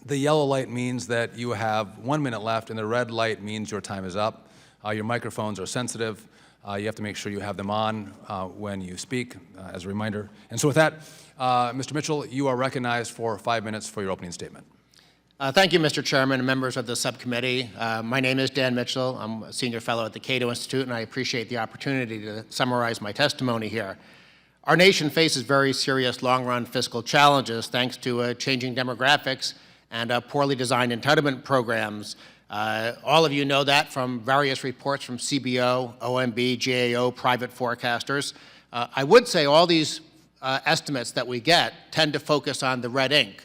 The yellow light means that you have 1 minute left, and the red light means your time is up. Your microphones are sensitive. You have to make sure you have them on when you speak, as a reminder. And so with that, Mr. Mitchell, you are recognized for 5 minutes for your opening statement. Thank you, Mr. Chairman and members of the subcommittee. My name is Dan Mitchell. I'm a senior fellow at the Cato Institute, and I appreciate the opportunity to summarize my testimony here. Our nation faces very serious long-run fiscal challenges thanks to changing demographics and poorly designed entitlement programs. All of you know that from various reports from CBO, OMB, GAO, private forecasters. I would say all these estimates that we get tend to focus on the red ink,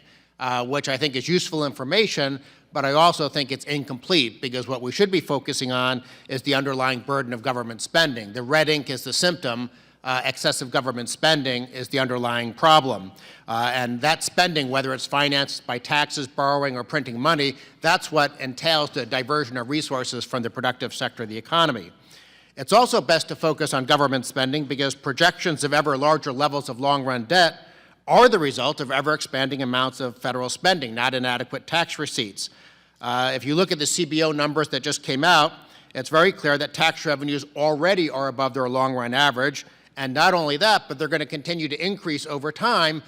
which I think is useful information, but I also think it's incomplete because what we should be focusing on is the underlying burden of government spending. The red ink is the symptom. Excessive government spending is the underlying problem. And that spending, whether it's financed by taxes, borrowing, or printing money, that's what entails the diversion of resources from the productive sector of the economy. It's also best to focus on government spending because projections of ever larger levels of long-run debt are the result of ever-expanding amounts of federal spending, not inadequate tax receipts. If you look at the CBO numbers that just came out, it's very clear that tax revenues already are above their long-run average. And not only that, but they're going to continue to increase over time,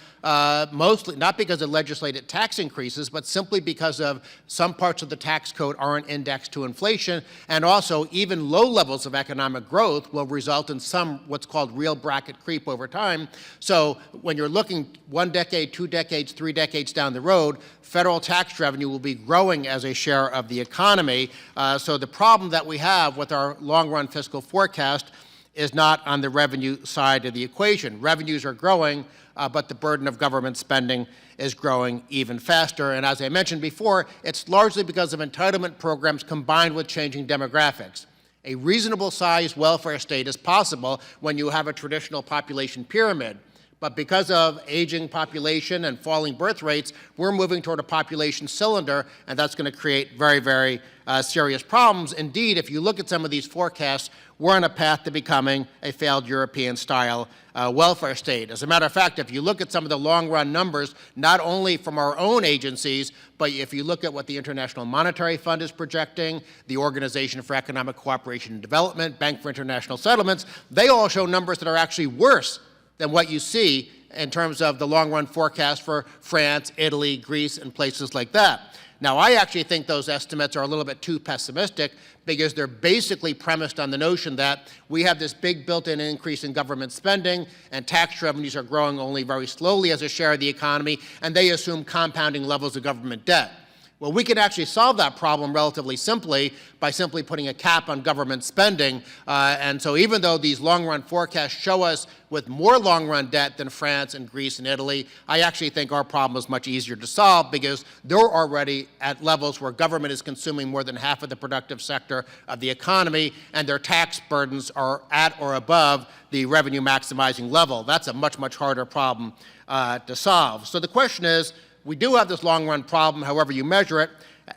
mostly not because of legislated tax increases, but simply because of some parts of the tax code aren't indexed to inflation, and also even low levels of economic growth will result in some what's called real bracket creep over time. So when you're looking 1 decade, 2 decades, 3 decades down the road, federal tax revenue will be growing as a share of the economy. So the problem that we have with our long-run fiscal forecast is not on the revenue side of the equation. Revenues are growing, but the burden of government spending is growing even faster. And as I mentioned before, it's largely because of entitlement programs combined with changing demographics. A reasonable sized welfare state is possible when you have a traditional population pyramid. But because of aging population and falling birth rates, we're moving toward a population cylinder, and that's going to create very, very serious problems. Indeed, if you look at some of these forecasts, we're on a path to becoming a failed European-style welfare state. As a matter of fact, if you look at some of the long-run numbers, not only from our own agencies, but if you look at what the International Monetary Fund is projecting, the Organization for Economic Cooperation and Development, Bank for International Settlements, they all show numbers that are actually worse than what you see in terms of the long-run forecast for France, Italy, Greece, and places like that. Now, I actually think those estimates are a little bit too pessimistic because they're basically premised on the notion that we have this big built-in increase in government spending and tax revenues are growing only very slowly as a share of the economy, and they assume compounding levels of government debt. Well, we can actually solve that problem relatively simply by simply putting a cap on government spending. And so even though these long-run forecasts show us with more long-run debt than France and Greece and Italy, I actually think our problem is much easier to solve because they're already at levels where government is consuming more than half of the productive sector of the economy, and their tax burdens are at or above the revenue maximizing level. That's a much, much harder problem to solve. So the question is, we do have this long-run problem, however you measure it.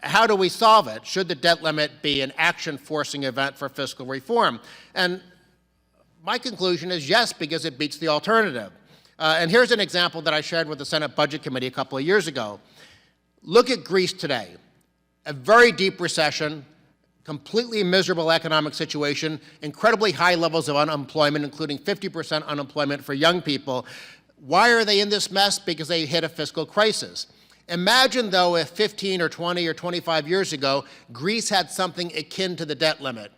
How do we solve it? Should the debt limit be an action-forcing event for fiscal reform? And my conclusion is yes, because it beats the alternative. And here's an example that I shared with the Senate Budget Committee a couple of years ago. Look at Greece today. A very deep recession, completely miserable economic situation, incredibly high levels of unemployment, including 50% unemployment for young people. Why are they in this mess? Because they hit a fiscal crisis. Imagine, though, if 15 or 20 or 25 years ago, Greece had something akin to the debt limit,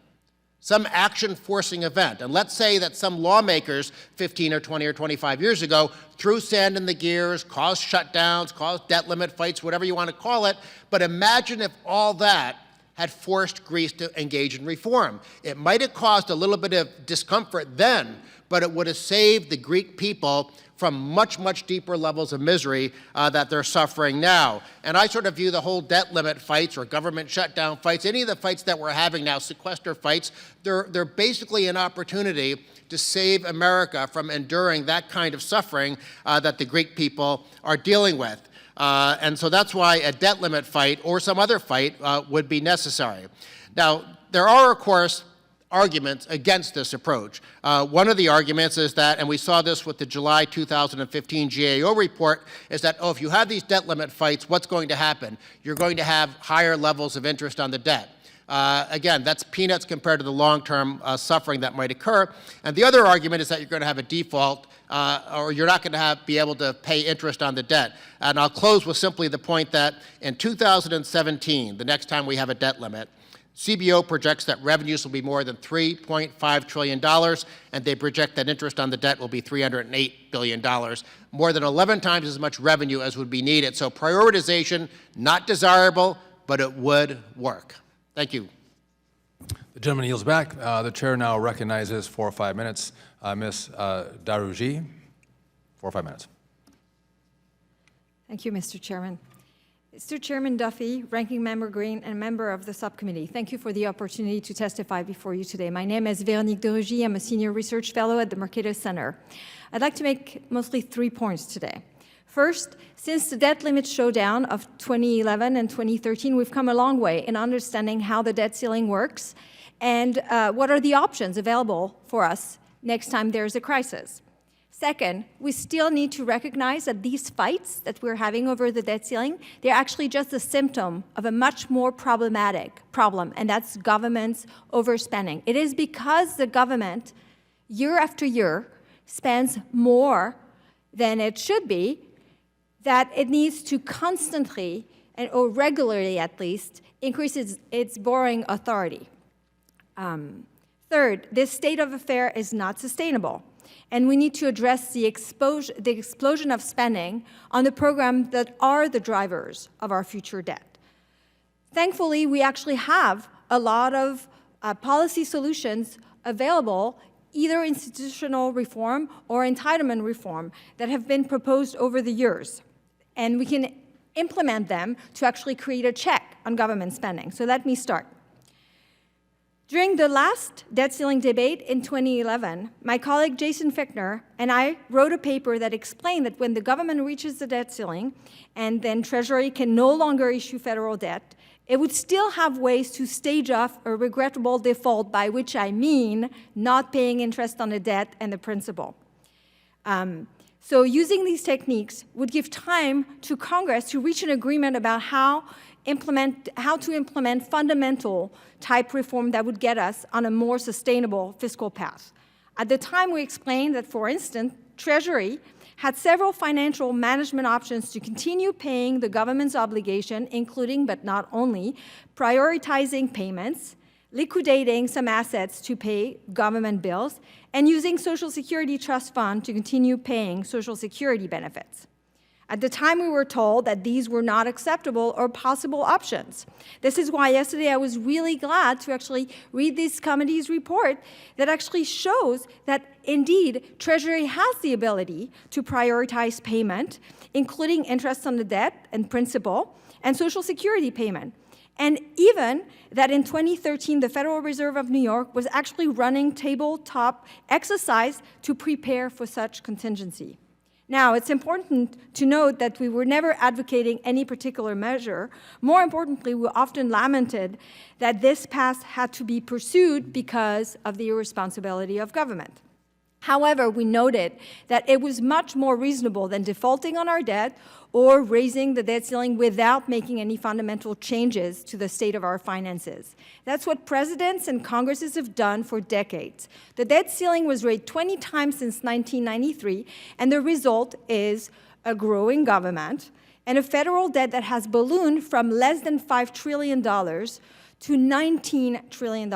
some action-forcing event. And let's say that some lawmakers 15 or 20 or 25 years ago threw sand in the gears, caused shutdowns, caused debt limit fights, whatever you want to call it. But imagine if all that had forced Greece to engage in reform. It might have caused a little bit of discomfort then, but it would have saved the Greek people from much, much deeper levels of misery that they're suffering now. And I sort of view the whole debt limit fights or government shutdown fights, any of the fights that we're having now, sequester fights, they're basically an opportunity to save America from enduring that kind of suffering that the Greek people are dealing with. And so that's why a debt limit fight or some other fight would be necessary. Now, there are, of course, arguments against this approach. One of the arguments is that, and we saw this with the July 2015 GAO report, is that, if you have these debt limit fights, what's going to happen? You're going to have higher levels of interest on the debt. Again, that's peanuts compared to the long-term suffering that might occur. And the other argument is that you're going to have a default, or you're not going to be able to pay interest on the debt. And I'll close with simply the point that in 2017, the next time we have a debt limit, CBO projects that revenues will be more than $3.5 trillion, and they project that interest on the debt will be $308 billion, more than 11 times as much revenue as would be needed. So prioritization, not desirable, but it would work. Thank you. The gentleman yields back. The chair now recognizes 4 or 5 minutes. Ms. Darouji, 4 or 5 minutes. Thank you, Mr. Chairman. Mr. Chairman Duffy, Ranking Member Green, and member of the subcommittee, thank you for the opportunity to testify before you today. My name is Véronique Darouji. I'm a senior research fellow at the Mercatus Center. I'd like to make mostly 3 points today. First, since the debt limit showdown of 2011 and 2013, we've come a long way in understanding how the debt ceiling works and what are the options available for us next time there's a crisis. Second, we still need to recognize that these fights that we're having over the debt ceiling, they're actually just a symptom of a much more problematic problem, and that's government's overspending. It is because the government, year after year, spends more than it should be that it needs to constantly, or regularly at least, increase its borrowing authority. Third, this state of affair is not sustainable. And we need to address the explosion of spending on the programs that are the drivers of our future debt. Thankfully, we actually have a lot of policy solutions available, either institutional reform or entitlement reform, that have been proposed over the years. And we can implement them to actually create a check on government spending. So let me start. During the last debt ceiling debate in 2011, my colleague Jason Fichtner and I wrote a paper that explained that when the government reaches the debt ceiling and then Treasury can no longer issue federal debt, it would still have ways to stage off a regrettable default, by which I mean not paying interest on the debt and the principal. So using these techniques would give time to Congress to reach an agreement about how to implement fundamental type reform that would get us on a more sustainable fiscal path. At the time, we explained that, for instance, Treasury had several financial management options to continue paying the government's obligation, including, but not only, prioritizing payments, liquidating some assets to pay government bills, and using Social Security Trust Fund to continue paying Social Security benefits. At the time, we were told that these were not acceptable or possible options. This is why yesterday I was really glad to actually read this committee's report that actually shows that, indeed, Treasury has the ability to prioritize payment, including interest on the debt and principal, and Social Security payment. And even that in 2013, the Federal Reserve of New York was actually running tabletop exercise to prepare for such contingency. Now, it's important to note that we were never advocating any particular measure. More importantly, we often lamented that this path had to be pursued because of the irresponsibility of government. However, we noted that it was much more reasonable than defaulting on our debt or raising the debt ceiling without making any fundamental changes to the state of our finances. That's what presidents and Congresses have done for decades. The debt ceiling was raised 20 times since 1993, and the result is a growing government and a federal debt that has ballooned from less than $5 trillion to $19 trillion.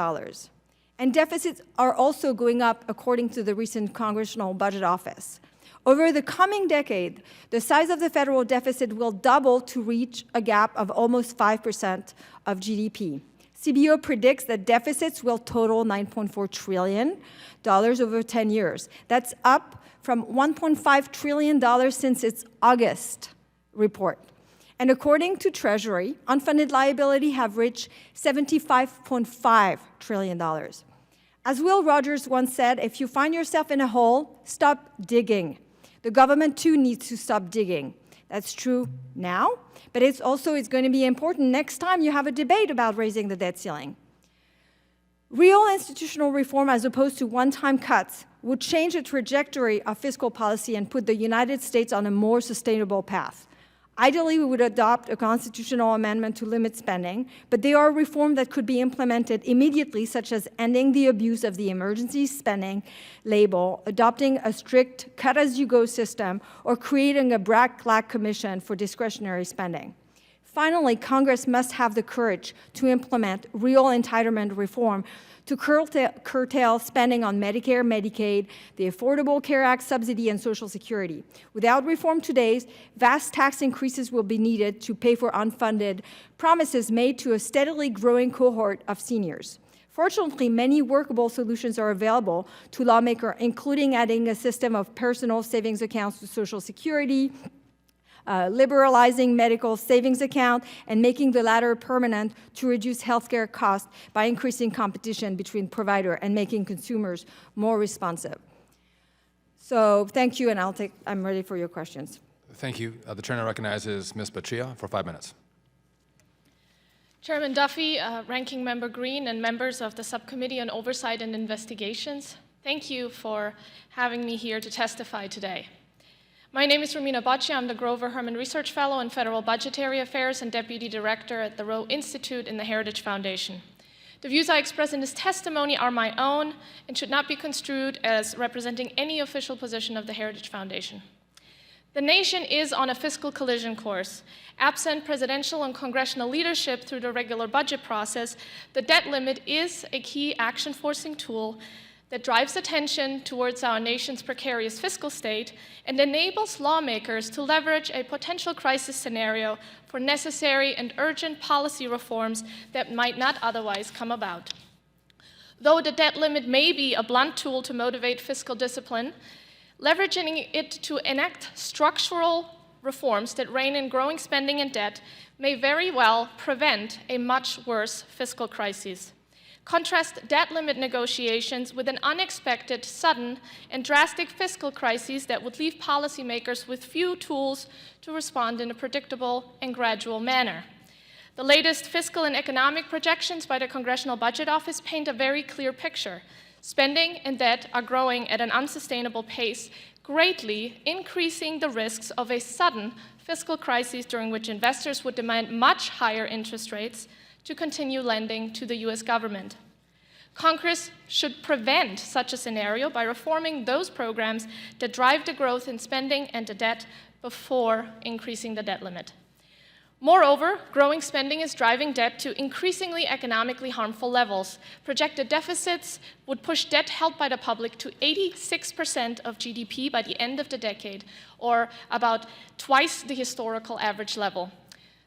And deficits are also going up, according to the recent Congressional Budget Office. Over the coming decade, the size of the federal deficit will double to reach a gap of almost 5% of GDP. CBO predicts that deficits will total $9.4 trillion over 10 years. That's up from $1.5 trillion since its August report. And according to Treasury, unfunded liability have reached $75.5 trillion. As Will Rogers once said, if you find yourself in a hole, stop digging. The government too needs to stop digging. That's true now, but it's going to be important next time you have a debate about raising the debt ceiling. Real institutional reform, as opposed to one-time cuts, would change the trajectory of fiscal policy and put the United States on a more sustainable path. Ideally, we would adopt a constitutional amendment to limit spending, but there are reforms that could be implemented immediately, such as ending the abuse of the emergency spending label, adopting a strict cut-as-you-go system, or creating a black commission for discretionary spending. Finally, Congress must have the courage to implement real entitlement reform to curtail spending on Medicare, Medicaid, the Affordable Care Act subsidy, and Social Security. Without reform today, vast tax increases will be needed to pay for unfunded promises made to a steadily growing cohort of seniors. Fortunately, many workable solutions are available to lawmakers, including adding a system of personal savings accounts to Social Security, liberalizing medical savings account, and making the latter permanent to reduce healthcare costs by increasing competition between providers and making consumers more responsive. So thank you, and I'm ready for your questions. Thank you. The chair now recognizes Ms. Bachia for 5 minutes. Chairman Duffy, Ranking Member Green, and members of the Subcommittee on Oversight and Investigations, thank you for having me here to testify today. My name is Romina Bacci. I'm the Grover Herman Research Fellow in Federal Budgetary Affairs and Deputy Director at the Roe Institute in the Heritage Foundation. The views I express in this testimony are my own and should not be construed as representing any official position of the Heritage Foundation. The nation is on a fiscal collision course. Absent presidential and congressional leadership through the regular budget process, the debt limit is a key action-forcing tool that drives attention towards our nation's precarious fiscal state and enables lawmakers to leverage a potential crisis scenario for necessary and urgent policy reforms that might not otherwise come about. Though the debt limit may be a blunt tool to motivate fiscal discipline, leveraging it to enact structural reforms that rein in growing spending and debt may very well prevent a much worse fiscal crisis. Contrast debt limit negotiations with an unexpected, sudden, and drastic fiscal crisis that would leave policymakers with few tools to respond in a predictable and gradual manner. The latest fiscal and economic projections by the Congressional Budget Office paint a very clear picture. Spending and debt are growing at an unsustainable pace, greatly increasing the risks of a sudden fiscal crisis during which investors would demand much higher interest rates to continue lending to the U.S. government. Congress should prevent such a scenario by reforming those programs that drive the growth in spending and the debt before increasing the debt limit. Moreover, growing spending is driving debt to increasingly economically harmful levels. Projected deficits would push debt held by the public to 86% of GDP by the end of the decade, or about twice the historical average level.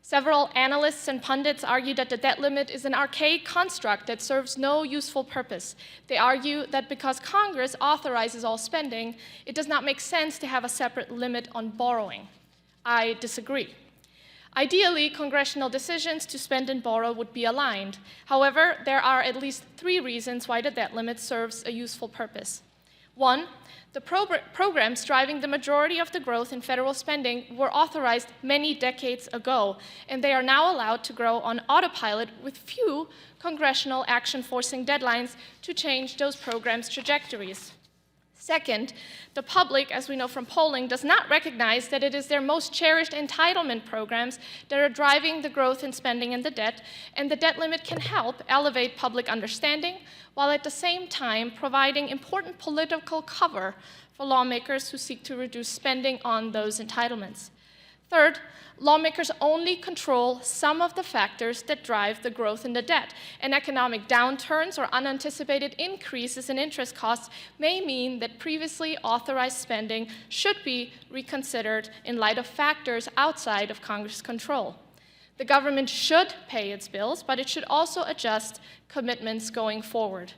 Several analysts and pundits argue that the debt limit is an archaic construct that serves no useful purpose. They argue that because Congress authorizes all spending, it does not make sense to have a separate limit on borrowing. I disagree. Ideally, congressional decisions to spend and borrow would be aligned. However, there are at least 3 reasons why the debt limit serves a useful purpose. 1, the programs driving the majority of the growth in federal spending were authorized many decades ago, and they are now allowed to grow on autopilot with few congressional action-forcing deadlines to change those programs' trajectories. Second, the public, as we know from polling, does not recognize that it is their most cherished entitlement programs that are driving the growth in spending and the debt, and the debt limit can help elevate public understanding while at the same time providing important political cover for lawmakers who seek to reduce spending on those entitlements. Third, lawmakers only control some of the factors that drive the growth in the debt, and economic downturns or unanticipated increases in interest costs may mean that previously authorized spending should be reconsidered in light of factors outside of Congress' control. The government should pay its bills, but it should also adjust commitments going forward.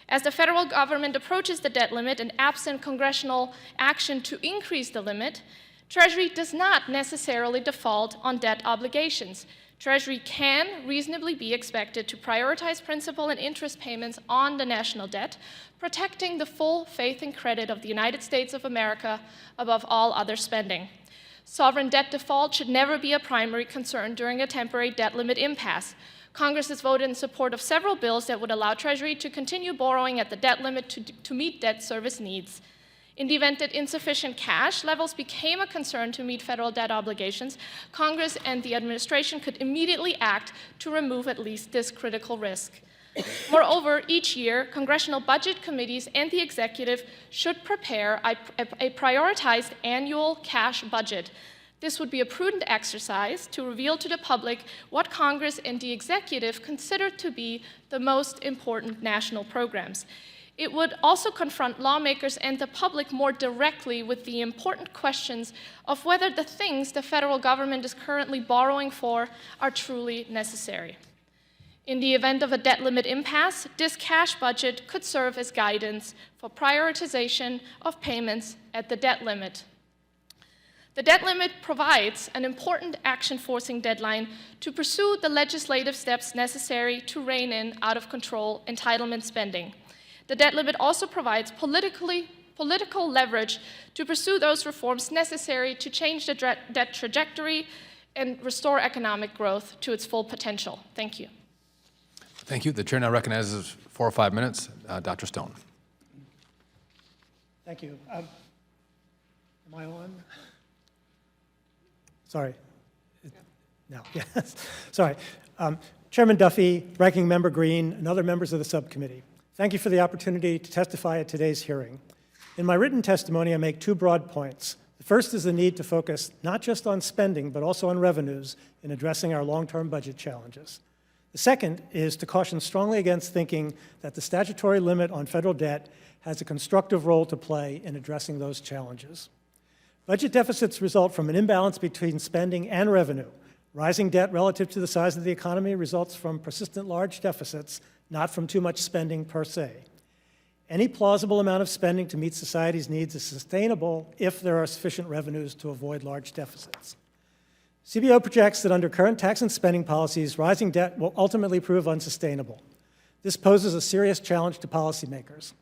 As the federal government approaches the debt limit and absent congressional action to increase the limit, Treasury does not necessarily default on debt obligations. Treasury can reasonably be expected to prioritize principal and interest payments on the national debt, protecting the full faith and credit of the United States of America above all other spending. Sovereign debt default should never be a primary concern during a temporary debt limit impasse. Congress has voted in support of several bills that would allow Treasury to continue borrowing at the debt limit to meet debt service needs. In the event that insufficient cash levels became a concern to meet federal debt obligations, Congress and the administration could immediately act to remove at least this critical risk. Moreover, each year, congressional budget committees and the executive should prepare a prioritized annual cash budget. This would be a prudent exercise to reveal to the public what Congress and the executive consider to be the most important national programs. It would also confront lawmakers and the public more directly with the important questions of whether the things the federal government is currently borrowing for are truly necessary. In the event of a debt limit impasse, this cash budget could serve as guidance for prioritization of payments at the debt limit. The debt limit provides an important action-forcing deadline to pursue the legislative steps necessary to rein in out-of-control entitlement spending. The debt limit also provides political leverage to pursue those reforms necessary to change the debt trajectory and restore economic growth to its full potential. Thank you. Thank you. The chair now recognizes 4 or 5 minutes. Dr. Stone. Thank you. Am I on? Sorry. No, yes. Sorry. Chairman Duffy, Ranking Member Green, and other members of the subcommittee, thank you for the opportunity to testify at today's hearing. In my written testimony, I make 2 broad points. The first is the need to focus not just on spending, but also on revenues in addressing our long-term budget challenges. The second is to caution strongly against thinking that the statutory limit on federal debt has a constructive role to play in addressing those challenges. Budget deficits result from an imbalance between spending and revenue. Rising debt relative to the size of the economy results from persistent large deficits, not from too much spending per se. Any plausible amount of spending to meet society's needs is sustainable if there are sufficient revenues to avoid large deficits. CBO projects that under current tax and spending policies, rising debt will ultimately prove unsustainable. This poses a serious challenge to policymakers.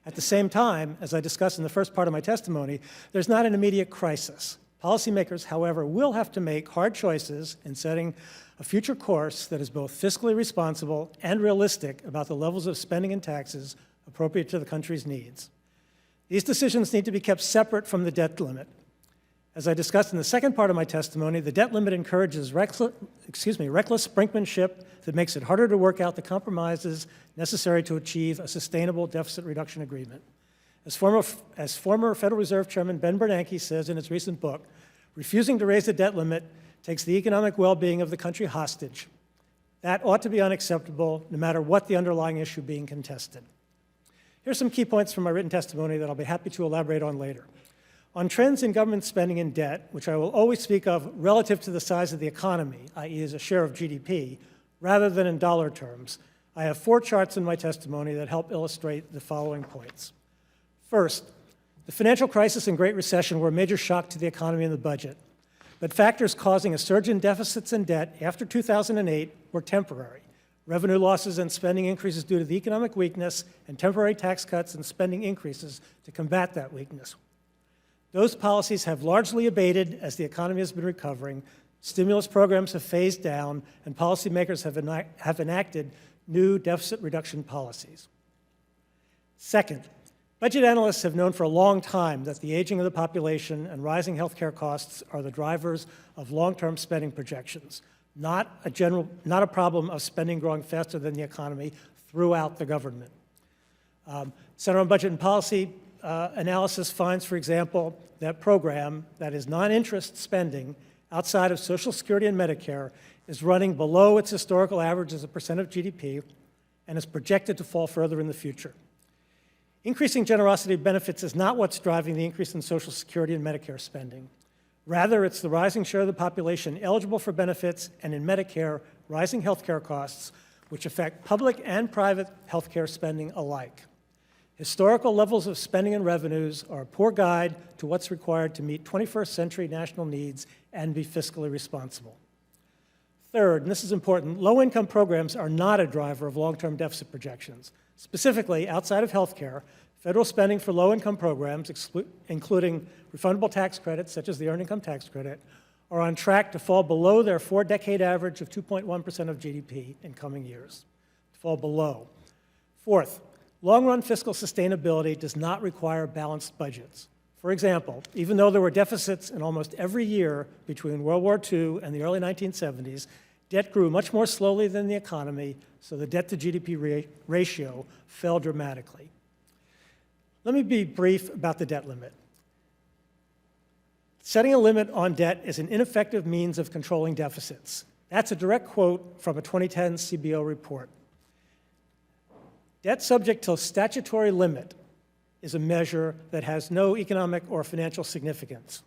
At the same time, as I discussed in the first part of my testimony, there's not an immediate crisis. Policymakers, however, will have to make hard choices in setting a future course that is both fiscally responsible and realistic about the levels of spending and taxes appropriate to the country's needs. These decisions need to be kept separate from the debt limit. As I discussed in the second part of my testimony, the debt limit encourages reckless brinkmanship that makes it harder to work out the compromises necessary to achieve a sustainable deficit reduction agreement. As former Federal Reserve Chairman Ben Bernanke says in his recent book, refusing to raise the debt limit takes the economic well-being of the country hostage. That ought to be unacceptable, no matter what the underlying issue being contested. Here's some key points from my written testimony that I'll be happy to elaborate on later. On trends in government spending and debt, which I will always speak of relative to the size of the economy, i.e. as a share of GDP, rather than in dollar terms, I have 4 charts in my testimony that help illustrate the following points. First, the financial crisis and Great Recession were a major shock to the economy and the budget, but factors causing a surge in deficits and debt after 2008 were temporary. Revenue losses and spending increases due to the economic weakness and temporary tax cuts and spending increases to combat that weakness. Those policies have largely abated as the economy has been recovering, stimulus programs have phased down, and policymakers have enacted new deficit reduction policies. Second, budget analysts have known for a long time that the aging of the population and rising healthcare costs are the drivers of long-term spending projections, not a problem of spending growing faster than the economy throughout the government. Center on Budget and Policy analysis finds, for example, that program that is non-interest spending outside of Social Security and Medicare is running below its historical average as a percent of GDP and is projected to fall further in the future. Increasing generosity of benefits is not what's driving the increase in Social Security and Medicare spending. Rather, it's the rising share of the population eligible for benefits and in Medicare, rising health care costs, which affect public and private health care spending alike. Historical levels of spending and revenues are a poor guide to what's required to meet 21st century national needs and be fiscally responsible. Third, and this is important, low-income programs are not a driver of long-term deficit projections. Specifically, outside of health care, federal spending for low-income programs, including refundable tax credits, such as the Earned Income Tax Credit, are on track to fall below their 4-decade average of 2.1% of GDP in coming years, to fall below. Fourth, long-run fiscal sustainability does not require balanced budgets. For example, even though there were deficits in almost every year between World War II and the early 1970s, debt grew much more slowly than the economy, so the debt-to-GDP ratio fell dramatically. Let me be brief about the debt limit. Setting a limit on debt is an ineffective means of controlling deficits. That's a direct quote from a 2010 CBO report. Debt subject to a statutory limit is a measure that has no economic or financial significance.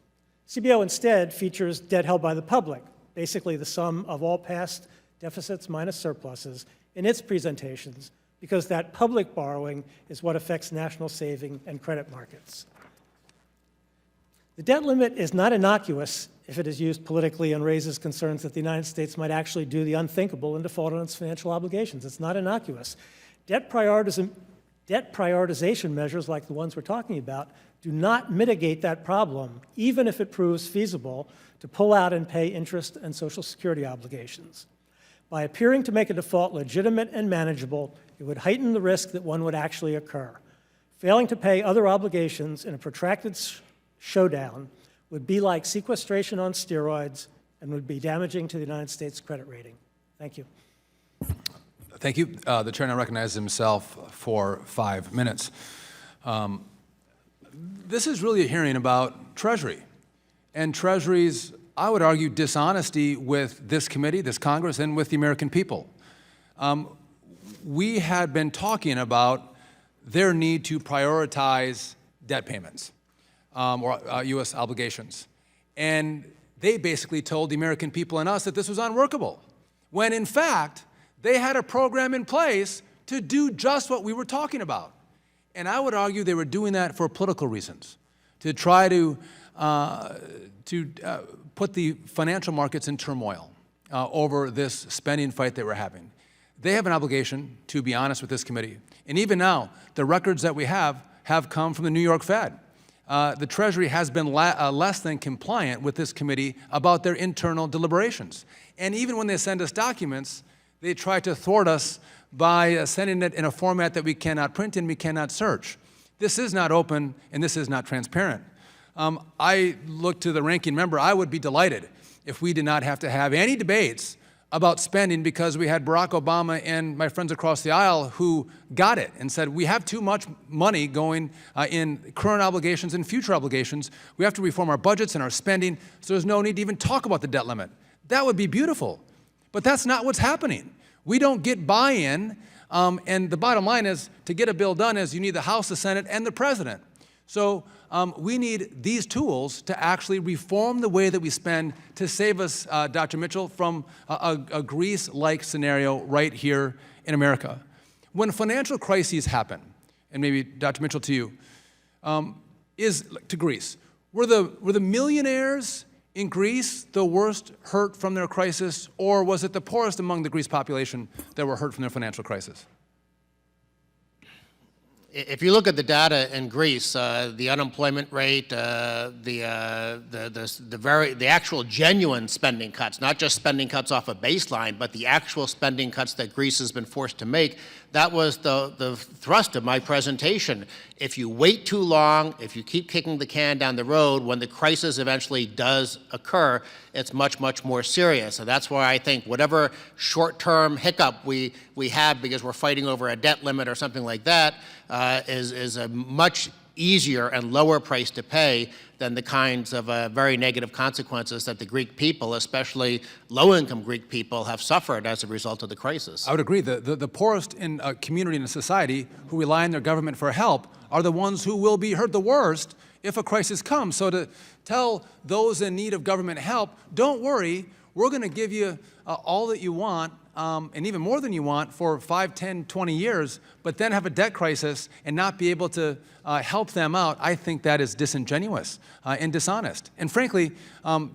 CBO instead features debt held by the public, basically the sum of all past deficits minus surpluses, in its presentations, because that public borrowing is what affects national saving and credit markets. The debt limit is not innocuous if it is used politically and raises concerns that the United States might actually do the unthinkable and default on its financial obligations. It's not innocuous. Debt prioritization measures like the ones we're talking about do not mitigate that problem, even if it proves feasible to pull out and pay interest and Social Security obligations. By appearing to make a default legitimate and manageable, it would heighten the risk that one would actually occur. Failing to pay other obligations in a protracted showdown would be like sequestration on steroids and would be damaging to the United States credit rating. Thank you. Thank you. The chair now recognizes himself for 5 minutes. This is really a hearing about Treasury and Treasury's, I would argue, dishonesty with this committee, this Congress, and with the American people. We had been talking about their need to prioritize debt payments or U.S. obligations. And they basically told the American people and us that this was unworkable, when in fact, they had a program in place to do just what we were talking about. And I would argue they were doing that for political reasons, to try to put the financial markets in turmoil over this spending fight that we're having. They have an obligation to be honest with this committee. And even now, the records that we have come from the New York Fed. The Treasury has been less than compliant with this committee about their internal deliberations. And even when they send us documents, they try to thwart us by sending it in a format that we cannot print and we cannot search. This is not open and this is not transparent. I look to the ranking member. I would be delighted if we did not have to have any debates about spending because we had Barack Obama and my friends across the aisle who got it and said, we have too much money going in current obligations and future obligations. We have to reform our budgets and our spending, so there's no need to even talk about the debt limit. That would be beautiful. But that's not what's happening. We don't get buy-in, and the bottom line is, to get a bill done is you need the House, the Senate, and the President. So we need these tools to actually reform the way that we spend to save us, Dr. Mitchell, from a Greece-like scenario right here in America. When financial crises happen, and maybe Dr. Mitchell to you, to Greece, were the millionaires in Greece the worst hurt from their crisis, or was it the poorest among the Greece population that were hurt from their financial crisis? If you look at the data in Greece, the unemployment rate, the actual genuine spending cuts, not just spending cuts off a baseline, but the actual spending cuts that Greece has been forced to make, that was the thrust of my presentation. If you wait too long, if you keep kicking the can down the road, when the crisis eventually does occur, it's much, much more serious. And that's why I think whatever short-term hiccup we have because we're fighting over a debt limit or something like that is a much easier and lower price to pay than the kinds of very negative consequences that the Greek people, especially low-income Greek people, have suffered as a result of the crisis. I would agree. The poorest in a community and a society who rely on their government for help are the ones who will be hurt the worst if a crisis comes. So to tell those in need of government help, don't worry, we're going to give you all that you want, and even more than you want for 5, 10, 20 years, but then have a debt crisis and not be able to help them out, I think that is disingenuous and dishonest. And frankly,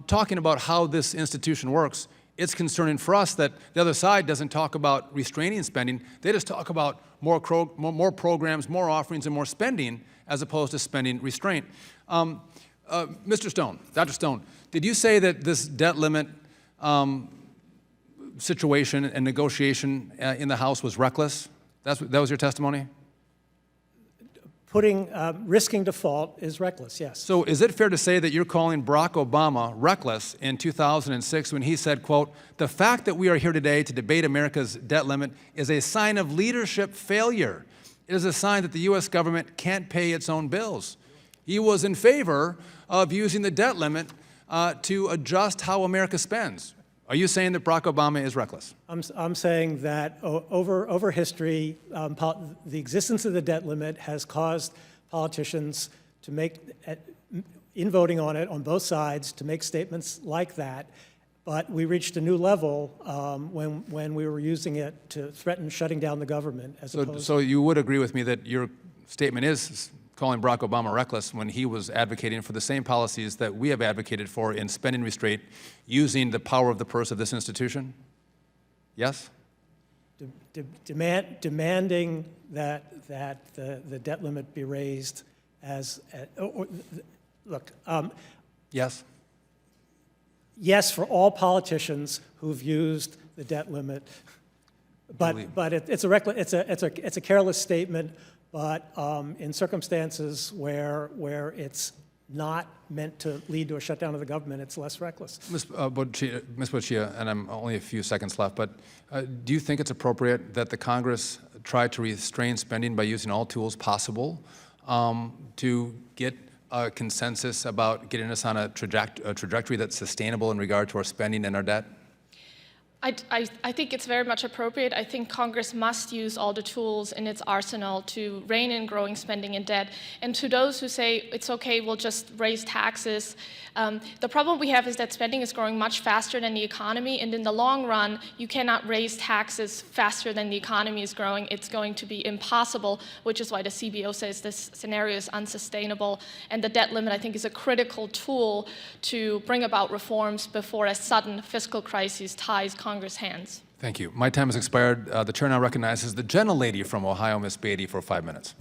talking about how this institution works, it's concerning for us that the other side doesn't talk about restraining spending. They just talk about more programs, more offerings, and more spending, as opposed to spending restraint. Mr. Stone, Dr. Stone, did you say that this debt limit situation and negotiation in the House was reckless? That was your testimony? Risking default is reckless, yes. So is it fair to say that you're calling Barack Obama reckless in 2006 when he said, quote, "The fact that we are here today to debate America's debt limit is a sign of leadership failure. It is a sign that the U.S. government can't pay its own bills." He was in favor of using the debt limit to adjust how America spends. Are you saying that Barack Obama is reckless? I'm saying that over history, the existence of the debt limit has caused politicians to make, in voting on it on both sides, to make statements like that. But we reached a new level when we were using it to threaten shutting down the government. So you would agree with me that your statement is calling Barack Obama reckless when he was advocating for the same policies that we have advocated for in spending restraint, using the power of the purse of this institution? Yes? Demanding that the debt limit be raised look. Yes? Yes, for all politicians who've used the debt limit, but it's a careless statement. But in circumstances where it's not meant to lead to a shutdown of the government, it's less reckless. Ms. Boccia, and I'm only a few seconds left, but do you think it's appropriate that the Congress try to restrain spending by using all tools possible to get a consensus about getting us on a trajectory that's sustainable in regard to our spending and our debt? I think it's very much appropriate. I think Congress must use all the tools in its arsenal to rein in growing spending and debt. And to those who say it's okay, we'll just raise taxes, the problem we have is that spending is growing much faster than the economy, and in the long run, you cannot raise taxes faster than the economy is growing. It's going to be impossible, which is why the CBO says this scenario is unsustainable. And the debt limit, I think, is a critical tool to bring about reforms before a sudden fiscal crisis ties Congress' hands. Thank you. My time has expired. The chair now recognizes the gentlelady from Ohio, Ms. Beatty, for 5 minutes.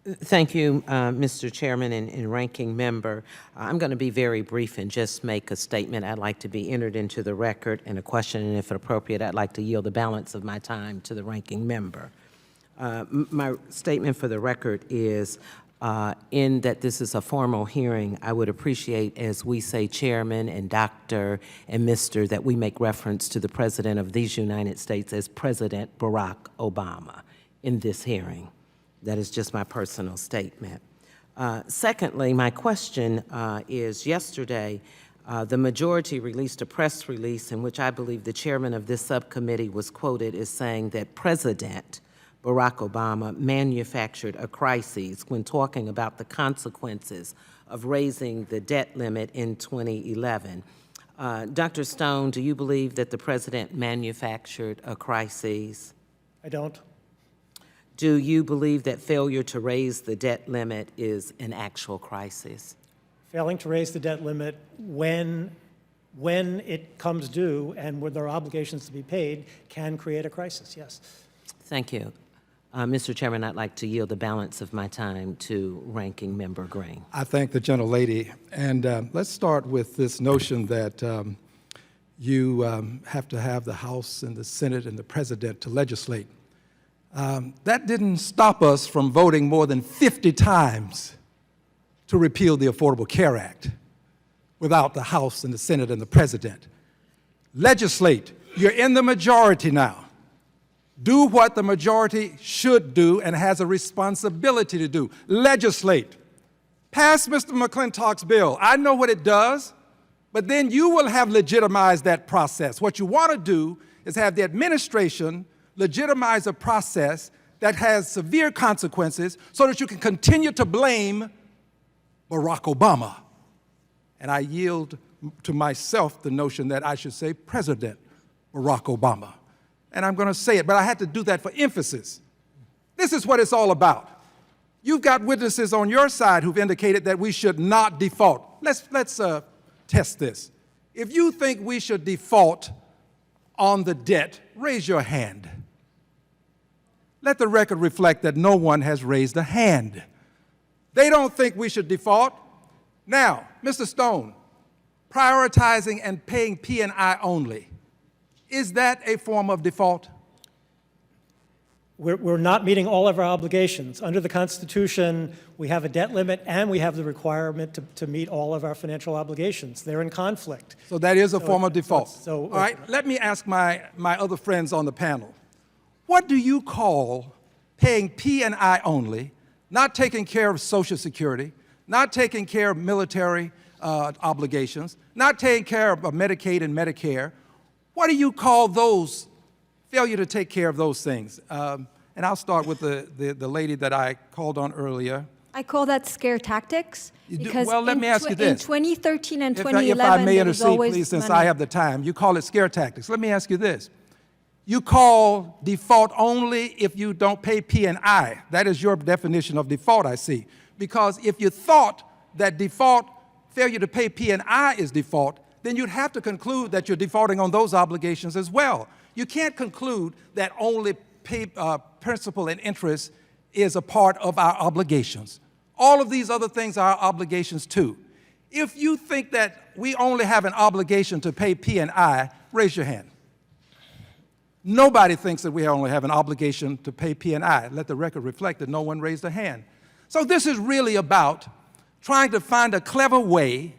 Thank you, Mr. Chairman and Ranking Member. I'm going to be very brief and just make a statement I'd like to be entered into the record, and a question, and if appropriate, I'd like to yield the balance of my time to the Ranking Member. My statement for the record is, in that this is a formal hearing, I would appreciate, as we say Chairman and Doctor and Mr., that we make reference to the President of these United States as President Barack Obama in this hearing. That is just my personal statement. Secondly, my question is, yesterday, the majority released a press release in which I believe the chairman of this subcommittee was quoted as saying that President Barack Obama manufactured a crisis when talking about the consequences of raising the debt limit in 2011. Dr. Stone, do you believe that the president manufactured a crisis? I don't. Do you believe that failure to raise the debt limit is an actual crisis? Failing to raise the debt limit when it comes due and when there are obligations to be paid can create a crisis, yes. Thank you. Mr. Chairman, I'd like to yield the balance of my time to Ranking Member Green. I thank the gentlelady. And let's start with this notion that you have to have the House and the Senate and the President to legislate. That didn't stop us from voting more than 50 times to repeal the Affordable Care Act without the House and the Senate and the President. Legislate. You're in the majority now. Do what the majority should do and has a responsibility to do. Legislate. Pass Mr. McClintock's bill. I know what it does, but then you will have legitimized that process. What you want to do is have the administration legitimize a process that has severe consequences so that you can continue to blame Barack Obama. And I yield to myself the notion that I should say President Barack Obama. And I'm going to say it, but I had to do that for emphasis. This is what it's all about. You've got witnesses on your side who've indicated that we should not default. Let's test this. If you think we should default on the debt, raise your hand. Let the record reflect that no one has raised a hand. They don't think we should default. Now, Mr. Stone, prioritizing and paying P&I only, is that a form of default? We're not meeting all of our obligations. Under the Constitution, we have a debt limit and we have the requirement to meet all of our financial obligations. They're in conflict. So that is a form of default. So, all right, let me ask my other friends on the panel. What do you call paying P&I only, not taking care of Social Security, not taking care of military obligations, not taking care of Medicaid and Medicare? What do you call those, failure to take care of those things? And I'll start with the lady that I called on earlier. I call that scare tactics. Because well, let me ask you this. In 2013 and If 2011, I may there was intercede, always please, since money. I have the time, you call it scare tactics. Let me ask you this. You call default only if you don't pay P&I. That is your definition of default, I see. Because if you thought that default, failure to pay P&I is default, then you'd have to conclude that you're defaulting on those obligations as well. You can't conclude that only principal and interest is a part of our obligations. All of these other things are our obligations too. If you think that we only have an obligation to pay P&I, raise your hand. Nobody thinks that we only have an obligation to pay P&I. Let the record reflect that no one raised a hand. So this is really about trying to find a clever way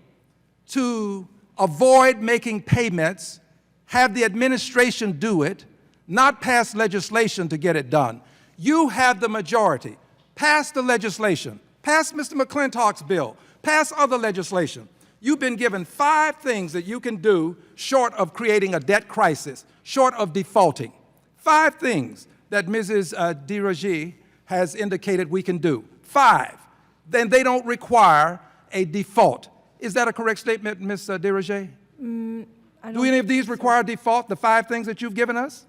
to avoid making payments, have the administration do it, not pass legislation to get it done. You have the majority. Pass the legislation. Pass Mr. McClintock's bill. Pass other legislation. You've been given 5 things that you can do short of creating a debt crisis, short of defaulting. 5 things that Mrs. DeRogie has indicated we can do. 5. Then they don't require a default. Is that a correct statement, Ms. DeRogie? Do any of these require default, the 5 things that you've given us?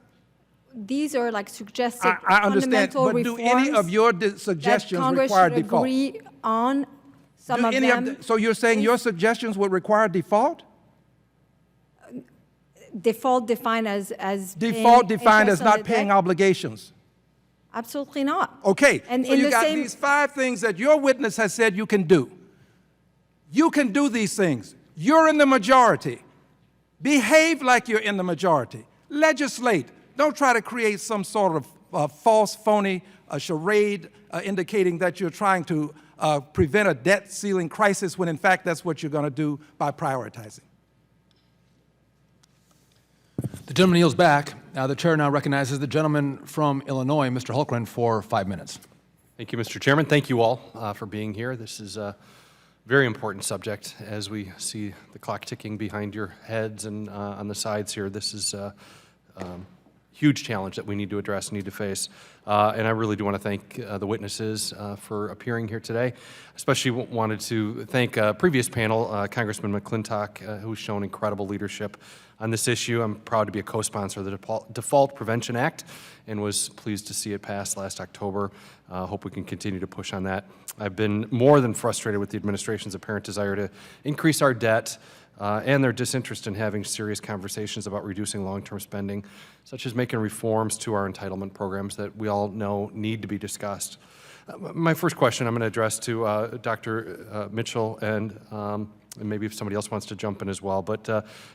These are like suggested I understand, fundamental but do any of your suggestions require that Congress should default? agree on. Some of them. So you're saying your suggestions would require default? Default defined as Default paying defined as interest on not the paying debt? obligations. Absolutely not. Okay, And so in you the got same- these 5 things that your witness has said you can do. You can do these things. You're in the majority. Behave like you're in the majority. Legislate. Don't try to create some sort of false, phony charade indicating that you're trying to prevent a debt ceiling crisis when in fact that's what you're going to do by prioritizing. The gentleman yields back. The chair now recognizes the gentleman from Illinois, Mr. Hultgren, for 5 minutes. Thank you, Mr. Chairman. Thank you all for being here. This is a very important subject as we see the clock ticking behind your heads and on the sides here. This is a huge challenge that we need to address, need to face. And I really do want to thank the witnesses for appearing here today. Especially wanted to thank a previous panel, Congressman McClintock, who's shown incredible leadership on this issue. I'm proud to be a co-sponsor of the Default Prevention Act and was pleased to see it pass last October. Hope we can continue to push on that. I've been more than frustrated with the administration's apparent desire to increase our debt and their disinterest in having serious conversations about reducing long-term spending, such as making reforms to our entitlement programs that we all know need to be discussed. My first question I'm going to address to Dr. Mitchell and maybe if somebody else wants to jump in as well. But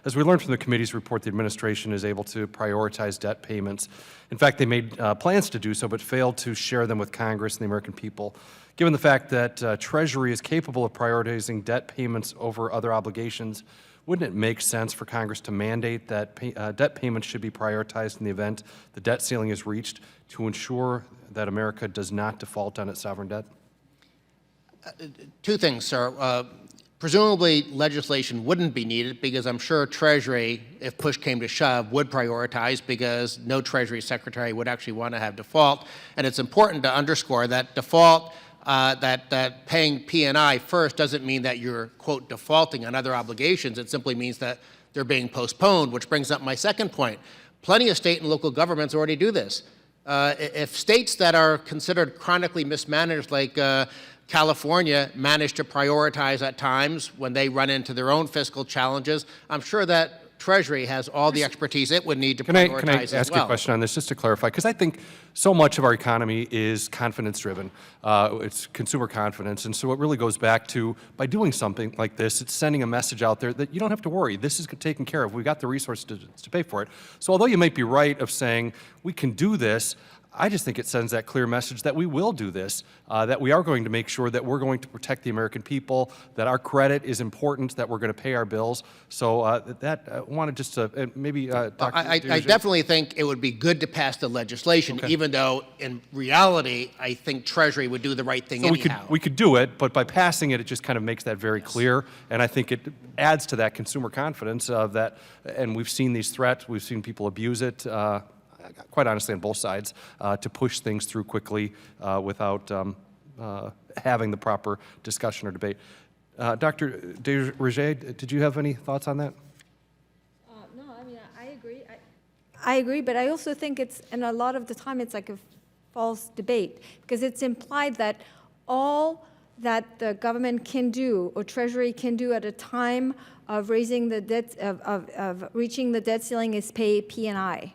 as we learned from the committee's report, the administration is able to prioritize debt payments. In fact, they made plans to do so, but failed to share them with Congress and the American people. Given the fact that Treasury is capable of prioritizing debt payments over other obligations, wouldn't it make sense for Congress to mandate that debt payments should be prioritized in the event the debt ceiling is reached to ensure that America does not default on its sovereign debt? 2 things, sir. Presumably, legislation wouldn't be needed because I'm sure Treasury, if push came to shove, would prioritize because no Treasury Secretary would actually want to have default. And it's important to underscore that default that paying P&I first doesn't mean that you're, quote, defaulting on other obligations. It simply means that they're being postponed, which brings up my second point. Plenty of state and local governments already do this. If states that are considered chronically mismanaged, like California, manage to prioritize at times when they run into their own fiscal challenges, I'm sure that Treasury has all the expertise it would need to prioritize Can I as ask well. you a question on this, just to clarify? Because I think so much of our economy is confidence-driven. It's consumer confidence. And so it really goes back to, by doing something like this, it's sending a message out there that you don't have to worry. This is taken care of. We've got the resources to pay for it. So although you might be right of saying, we can do this, I just think it sends that clear message that we will do this, that we are going to make sure that we're going to protect the American people, that our credit is important, that we're going to pay our bills. So I wanted just to maybe Dr. I definitely think it would be good to pass the legislation, even though in reality, I think Treasury would do the right thing so anyhow. we could do it, but by passing it, it just kind of makes that very clear. And I think it adds to that consumer confidence of that. And we've seen these threats. We've seen people abuse it. Quite honestly, on both sides, to push things through quickly without having the proper discussion or debate. Dr. DesRosiers, did you have any thoughts on that? No, I mean, I agree. I agree, but I also think it's, and a lot of the time, it's like a false debate, because it's implied that all that the government can do or Treasury can do at a time of raising the debt, of reaching the debt ceiling is pay P&I.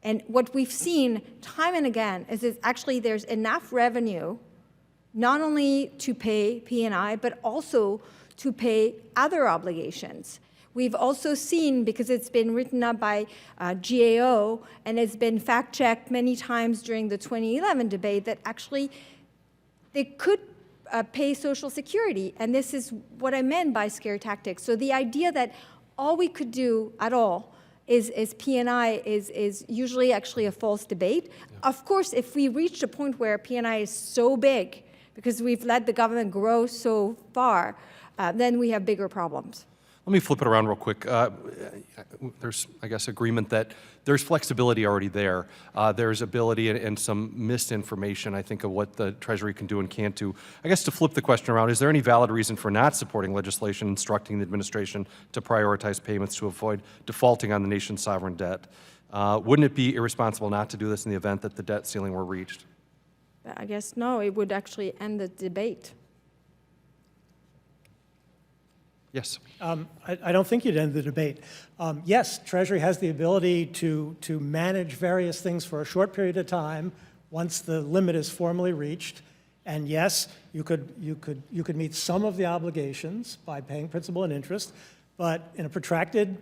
And what we've seen time and again is that actually there's enough revenue not only to pay P&I, but also to pay other obligations. We've also seen, because it's been written up by GAO and it's been fact-checked many times during the 2011 debate, that actually they could pay Social Security. And this is what I meant by scare tactics. So the idea that all we could do at all is P&I is usually actually a false debate. Yeah. Of course, if we reach a point where P&I is so big, because we've let the government grow so far, then we have bigger problems. Let me flip it around real quick. There's, I guess, agreement that there's flexibility already there. There's ability and some misinformation, I think, of what the Treasury can do and can't do. I guess to flip the question around, is there any valid reason for not supporting legislation instructing the administration to prioritize payments to avoid defaulting on the nation's sovereign debt? Wouldn't it be irresponsible not to do this in the event that the debt ceiling were reached? I guess no, it would actually end the debate. Yes. I don't think you'd end the debate. Yes, Treasury has the ability to manage various things for a short period of time once the limit is formally reached. And yes, you could meet some of the obligations by paying principal and interest, but in a protracted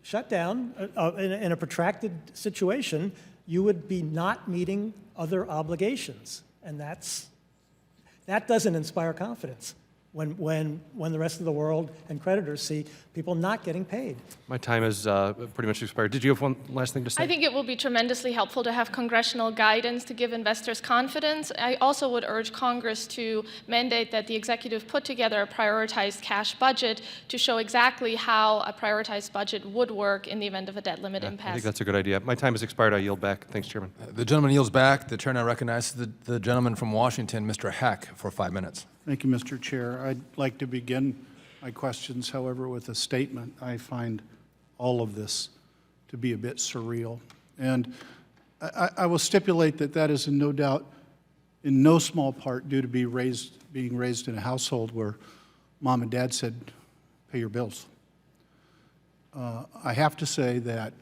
shutdown, in a protracted situation, you would be not meeting other obligations. And that doesn't inspire confidence when the rest of the world and creditors see people not getting paid. My time has pretty much expired. Did you have one last thing to say? I think it will be tremendously helpful to have congressional guidance to give investors confidence. I also would urge Congress to mandate that the executive put together a prioritized cash budget to show exactly how a prioritized budget would work in the event of a debt limit impasse. I think that's a good idea. My time has expired. I yield back. Thanks, Chairman. The gentleman yields back. The chair now recognizes the gentleman from Washington, Mr. Heck, for 5 minutes. Thank you, Mr. Chair. I'd like to begin my questions, however, with a statement. I find all of this to be a bit surreal. And I will stipulate that that is in no doubt, in no small part, due to being raised in a household where mom and dad said, pay your bills. I have to say that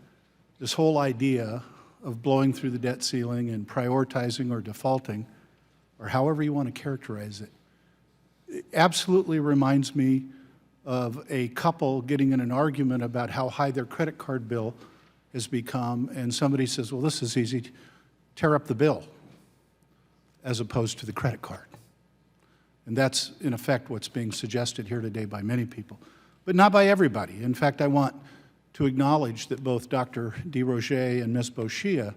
this whole idea of blowing through the debt ceiling and prioritizing or defaulting, or however you want to characterize it, absolutely reminds me of a couple getting in an argument about how high their credit card bill has become, and somebody says, well, this is easy, tear up the bill, as opposed to the credit card. And that's, in effect, what's being suggested here today by many people, but not by everybody. In fact, I want to acknowledge that both Dr. DesRosiers and Ms. Boschia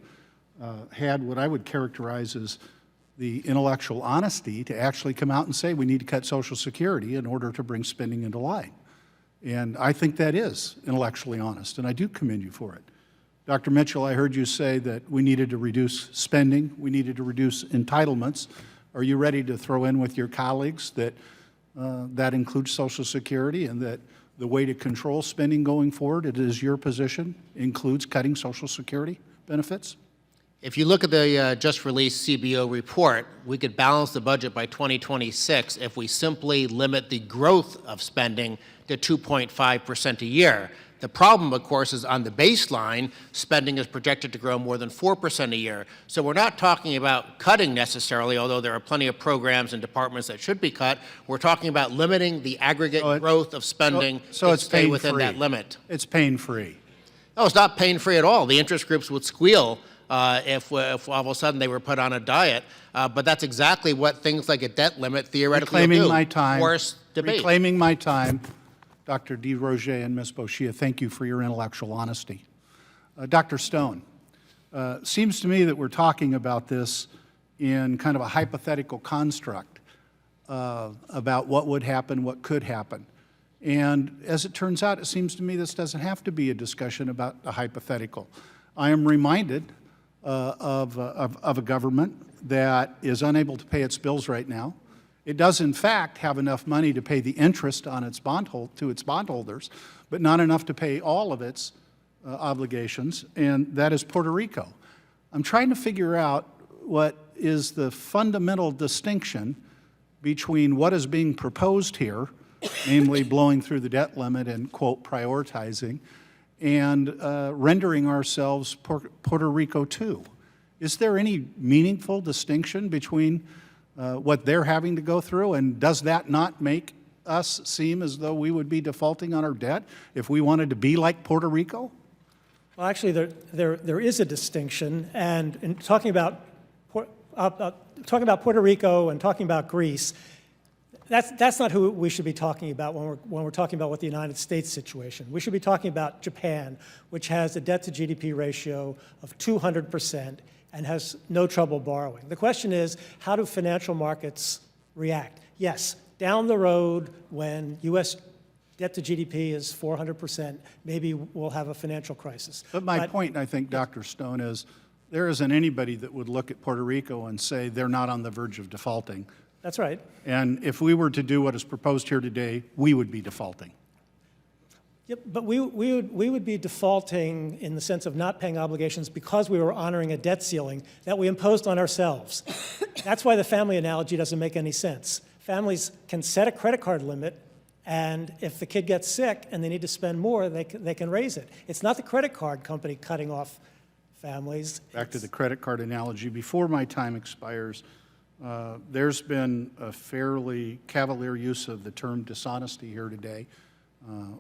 had what I would characterize as the intellectual honesty to actually come out and say we need to cut Social Security in order to bring spending into line. And I think that is intellectually honest, and I do commend you for it. Dr. Mitchell, I heard you say that we needed to reduce spending, we needed to reduce entitlements, Are you ready to throw in with your colleagues that that includes Social Security, and that the way to control spending going forward, it is your position, includes cutting Social Security benefits? If you look at the just released CBO report, we could balance the budget by 2026 if we simply limit the growth of spending to 2.5% a year. The problem, of course, is on the baseline, spending is projected to grow more than 4% a year. So we're not talking about cutting necessarily, although there are plenty of programs and departments that should be cut. We're talking about limiting the aggregate growth of spending so to it's stay within pain-free. that limit. It's pain-free. No, it's not pain-free at all. The interest groups would squeal if all of a sudden they were put on a diet. But that's exactly what things like a debt limit theoretically Reclaiming do. my time. Force debate. Reclaiming my time. Dr. DeRoger and Ms. Boschia, thank you for your intellectual honesty. Dr. Stone, seems to me that we're talking about this in kind of a hypothetical construct about what would happen, what could happen. And as it turns out, it seems to me this doesn't have to be a discussion about a hypothetical. I am reminded of a government that is unable to pay its bills right now. It does, in fact, have enough money to pay the interest on its to its bondholders, but not enough to pay all of its obligations, and that is Puerto Rico. I'm trying to figure out what is the fundamental distinction between what is being proposed here, namely blowing through the debt limit and, quote, prioritizing, and rendering ourselves Puerto Rico too. Is there any meaningful distinction between what they're having to go through, and does that not make us seem as though we would be defaulting on our debt if we wanted to be like Puerto Rico? Well, actually, there is a distinction, and in talking about Puerto Rico and talking about Greece, that's not who we should be talking about when we're talking about what the United States situation. We should be talking about Japan, which has a debt-to-GDP ratio of 200% and has no trouble borrowing. The question is, how do financial markets react? Yes, down the road, when U.S. debt to GDP is 400%, maybe we'll have a financial crisis. But my point, I think, Dr. Stone, is there isn't anybody that would look at Puerto Rico and say they're not on the verge of defaulting. That's right. And if we were to do what is proposed here today, we would be defaulting. Yep, but we would be defaulting in the sense of not paying obligations because we were honoring a debt ceiling that we imposed on ourselves. That's why the family analogy doesn't make any sense. Families can set a credit card limit, and if the kid gets sick and they need to spend more, they can raise it. It's not the credit card company cutting off families. Back to the credit card analogy, before my time expires, there's been a fairly cavalier use of the term dishonesty here today,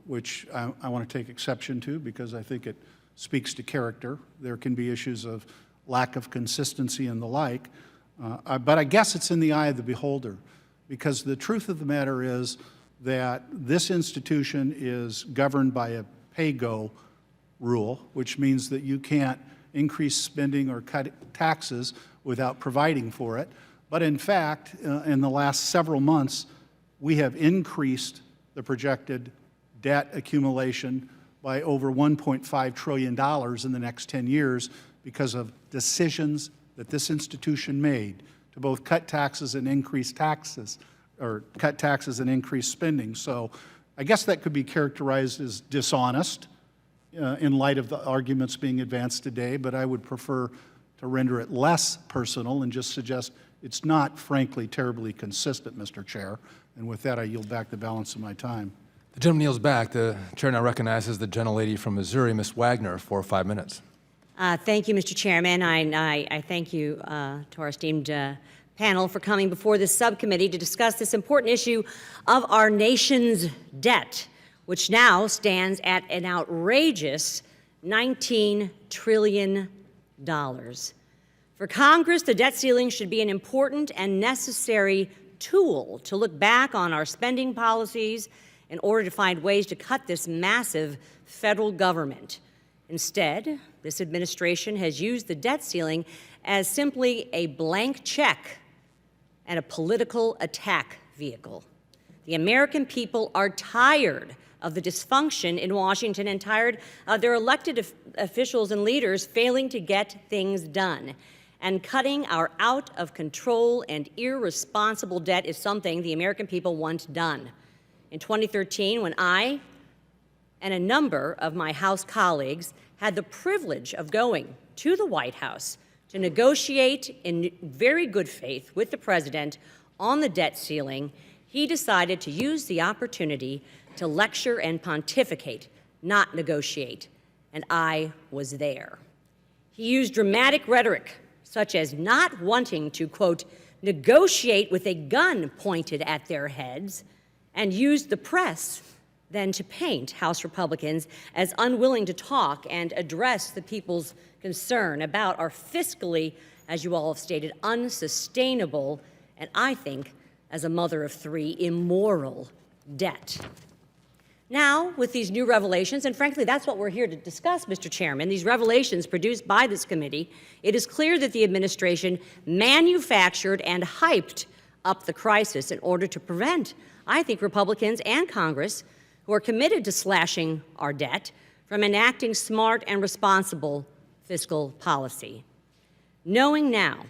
which I want to take exception to because I think it speaks to character. There can be issues of lack of consistency and the like, but I guess it's in the eye of the beholder, because the truth of the matter is that this institution is governed by a pay-go rule, which means that you can't increase spending or cut taxes without providing for it. But in fact, in the last several months, we have increased the projected debt accumulation by over $1.5 trillion in the next 10 years because of decisions that this institution made to both cut taxes and increase taxes, or cut taxes and increase spending. So I guess that could be characterized as dishonest in light of the arguments being advanced today, but I would prefer to render it less personal and just suggest it's not, frankly, terribly consistent, Mr. Chair. And with that, I yield back the balance of my time. The gentleman kneels back. The chair now recognizes the gentlelady from Missouri, Ms. Wagner, for 5 minutes. Thank you, Mr. Chairman. I thank you to our esteemed panel for coming before this subcommittee to discuss this important issue of our nation's debt, which now stands at an outrageous $19 trillion. For Congress, the debt ceiling should be an important and necessary tool to look back on our spending policies in order to find ways to cut this massive federal government. Instead, this administration has used the debt ceiling as simply a blank check and a political attack vehicle. The American people are tired of the dysfunction in Washington and tired of their elected officials and leaders failing to get things done. And cutting our out-of-control and irresponsible debt is something the American people want done. In 2013, when I and a number of my House colleagues had the privilege of going to the White House to negotiate in very good faith with the President on the debt ceiling, he decided to use the opportunity to lecture and pontificate, not negotiate. And I was there. He used dramatic rhetoric, such as not wanting to, quote, negotiate with a gun pointed at their heads, and used the press then to paint House Republicans as unwilling to talk and address the people's concern about our fiscally, as you all have stated, unsustainable, and I think, as a mother of three, immoral debt. Now, with these new revelations, and frankly, that's what we're here to discuss, Mr. Chairman, these revelations produced by this committee, it is clear that the administration manufactured and hyped up the crisis in order to prevent, I think, Republicans and Congress, who are committed to slashing our debt, from enacting smart and responsible fiscal policy. Knowing now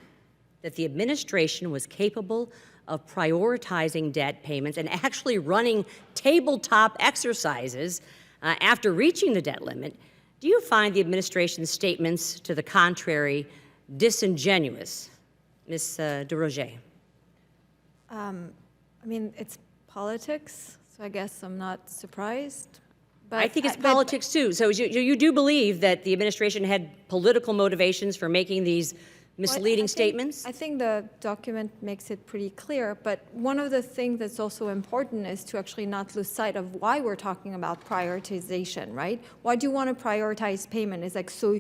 that the administration was capable of prioritizing debt payments and actually running tabletop exercises after reaching the debt limit, do you find the administration's statements to the contrary disingenuous? Ms. DeRoger. I mean, it's politics, so I guess I'm not surprised. But I think it's politics too. So you do believe that the administration had political motivations for making these misleading statements? I think the document makes it pretty clear, but one of the things that's also important is to actually not lose sight of why we're talking about prioritization, right? Why do you want to prioritize payment? It's like so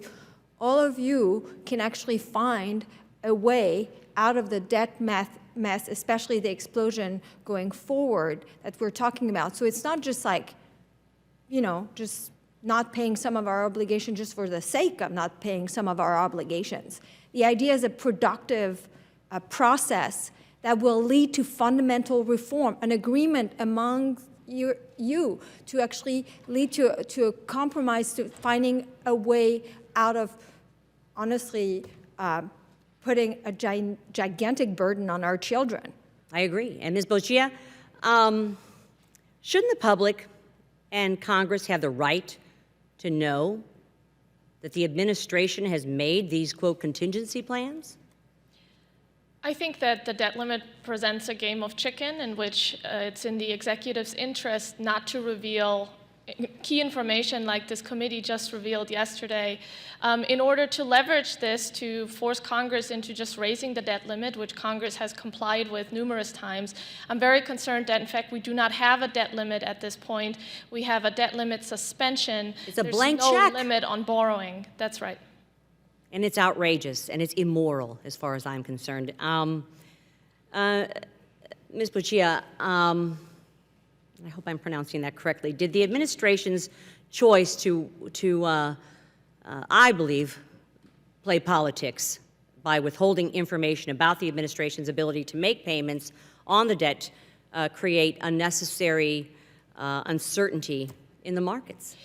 all of you can actually find a way out of the debt mess, especially the explosion going forward that we're talking about. So it's not just like, you know, just not paying some of our obligations just for the sake of not paying some of our obligations. The idea is a productive process that will lead to fundamental reform, an agreement among you to actually lead to a compromise, to finding a way out of, honestly, putting a gigantic burden on our children. I agree. And Ms. Bochia, shouldn't the public and Congress have the right to know that the administration has made these, quote, contingency plans? I think that the debt limit presents a game of chicken in which it's in the executive's interest not to reveal key information like this committee just revealed yesterday in order to leverage this to force Congress into just raising the debt limit, which Congress has complied with numerous times. I'm very concerned that, in fact, we do not have a debt limit at this point. We have a debt limit suspension. It's a blank check. There's no limit on borrowing. That's right. And it's outrageous, and it's immoral, as far as I'm concerned. Ms. Bochia, I hope I'm pronouncing that correctly. Did the administration's choice to I believe, play politics by withholding information about the administration's ability to make payments on the debt create unnecessary uncertainty in the markets?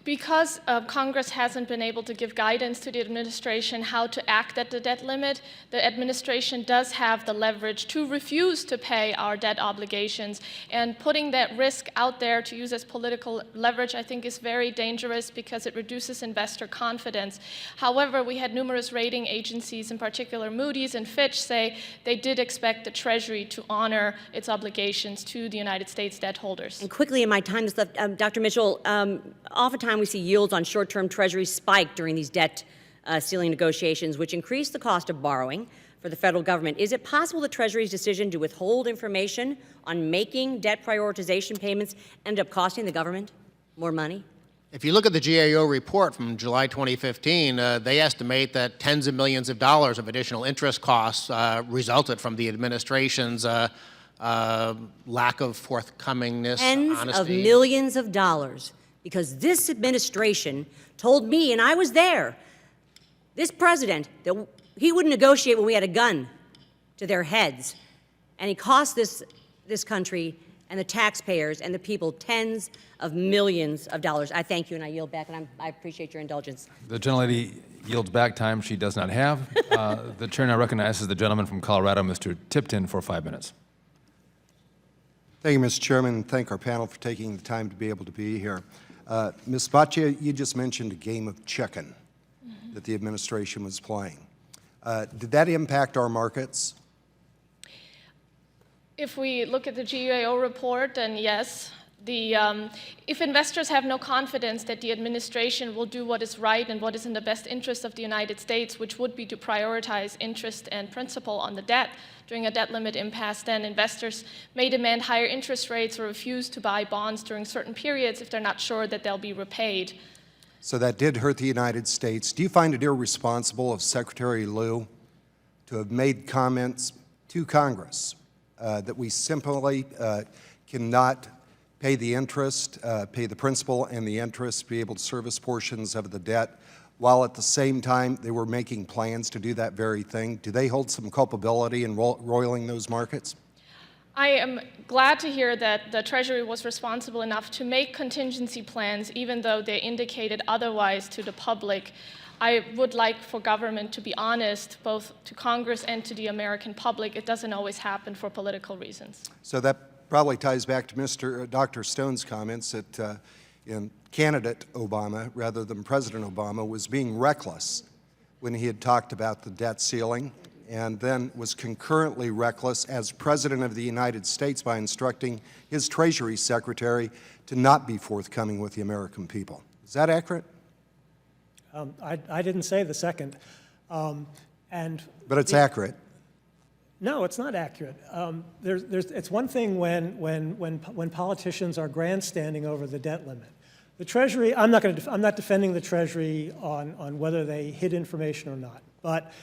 Because Congress hasn't been able to give guidance to the administration how to act at the debt limit, the administration does have the leverage to refuse to pay our debt obligations. And putting that risk out there to use as political leverage, I think, is very dangerous because it reduces investor confidence. However, we had numerous rating agencies, in particular Moody's and Fitch, say they did expect the Treasury to honor its obligations to the United States debt holders. And quickly, in my time that's left, Dr. Mitchell, oftentimes we see yields on short-term treasuries spike during these debt ceiling negotiations, which increase the cost of borrowing for the federal government. Is it possible the Treasury's decision to withhold information on making debt prioritization payments end up costing the government more money? If you look at the GAO report from July 2015, they estimate that tens of millions of dollars of additional interest costs resulted from the administration's lack of forthcomingness, Tens honesty. of millions of dollars. Because this administration told me, and I was there, this president, that he wouldn't negotiate when we had a gun to their heads. And he cost this country and the taxpayers and the people tens of millions of dollars. I thank you, and I yield back, and I appreciate your indulgence. The gentlelady yields back time she does not have. The chair now recognizes the gentleman from Colorado, Mr. Tipton, for 5 minutes. Thank you, Mr. Chairman, and thank our panel for taking the time to be able to be here. Ms. Baccia, you just mentioned a game of chicken that the administration was playing. Did that impact our markets? If we look at the GAO report, then yes. If investors have no confidence that the administration will do what is right and what is in the best interest of the United States, which would be to prioritize interest and principal on the debt during a debt limit impasse, then investors may demand higher interest rates or refuse to buy bonds during certain periods if they're not sure that they'll be repaid. So that did hurt the United States. Do you find it irresponsible of Secretary Lew to have made comments to Congress that we simply cannot pay the interest, pay the principal and the interest, be able to service portions of the debt, while at the same time they were making plans to do that very thing? Do they hold some culpability in roiling those markets? I am glad to hear that the Treasury was responsible enough to make contingency plans, even though they indicated otherwise to the public. I would like for government to be honest, both to Congress and to the American public. It doesn't always happen for political reasons. So that probably ties back to Dr. Stone's comments that candidate Obama, rather than President Obama, was being reckless when he had talked about the debt ceiling, and then was concurrently reckless as President of the United States by instructing his Treasury Secretary to not be forthcoming with the American people. Is that accurate? I didn't say the second. But it's accurate. No, it's not accurate. It's one thing when politicians are grandstanding over the debt limit. The Treasury, I'm not defending the Treasury on whether they hid information or not, but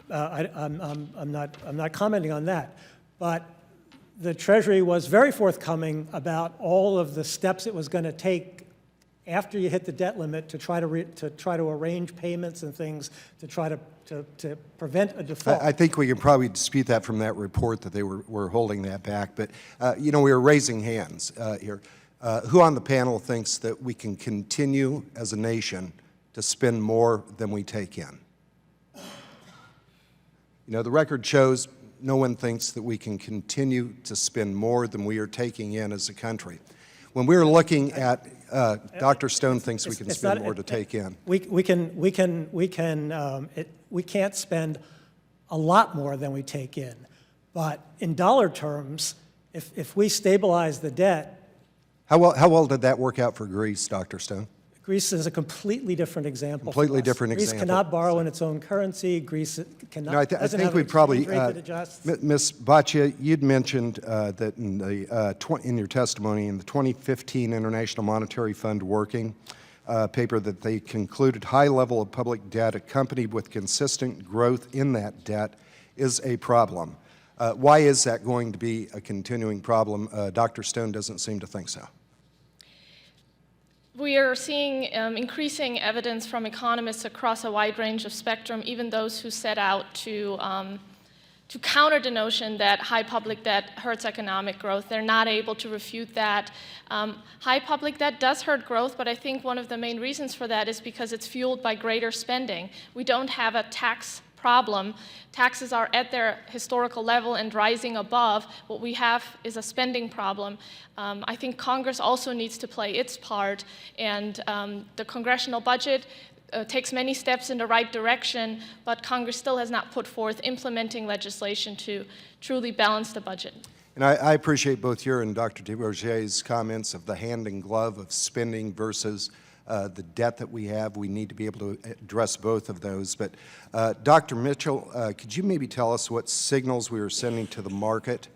I'm not commenting on that. But the Treasury was very forthcoming about all of the steps it was going to take after you hit the debt limit to try to arrange payments and things to try to prevent a default. I think we can probably dispute that from that report that they were holding that back. But we were raising hands here. Who on the panel thinks that we can continue as a nation to spend more than we take in? The record shows no one thinks that we can continue to spend more than we are taking in as a country. When we're looking at, Dr. Stone thinks we can spend more to take in. We can't spend a lot more than we take in, but in dollar terms, if we stabilize the debt. How well did that work out for Greece, Dr. Stone? Greece is a completely different example. Completely different example. Greece cannot borrow in its own currency. Greece cannot. No, I think we probably, Ms. Ms. Baccia, you'd mentioned that in your testimony in the 2015 International Monetary Fund working paper that they concluded high level of public debt accompanied with consistent growth in that debt is a problem. Why is that going to be a continuing problem? Dr. Stone doesn't seem to think so. We are seeing increasing evidence from economists across a wide range of spectrum, even those who set out to counter the notion that high public debt hurts economic growth. They're not able to refute that. High public debt does hurt growth, but I think one of the main reasons for that is because it's fueled by greater spending. We don't have a tax problem. Taxes are at their historical level and rising above. What we have is a spending problem. I think Congress also needs to play its part, and the congressional budget takes many steps in the right direction, but Congress still has not put forth implementing legislation to truly balance the budget. And I appreciate both your and Dr. DeBourget's comments of the hand in glove of spending versus the debt that we have. We need to be able to address both of those. But Dr. Mitchell, could you maybe tell us what signals we are sending to the market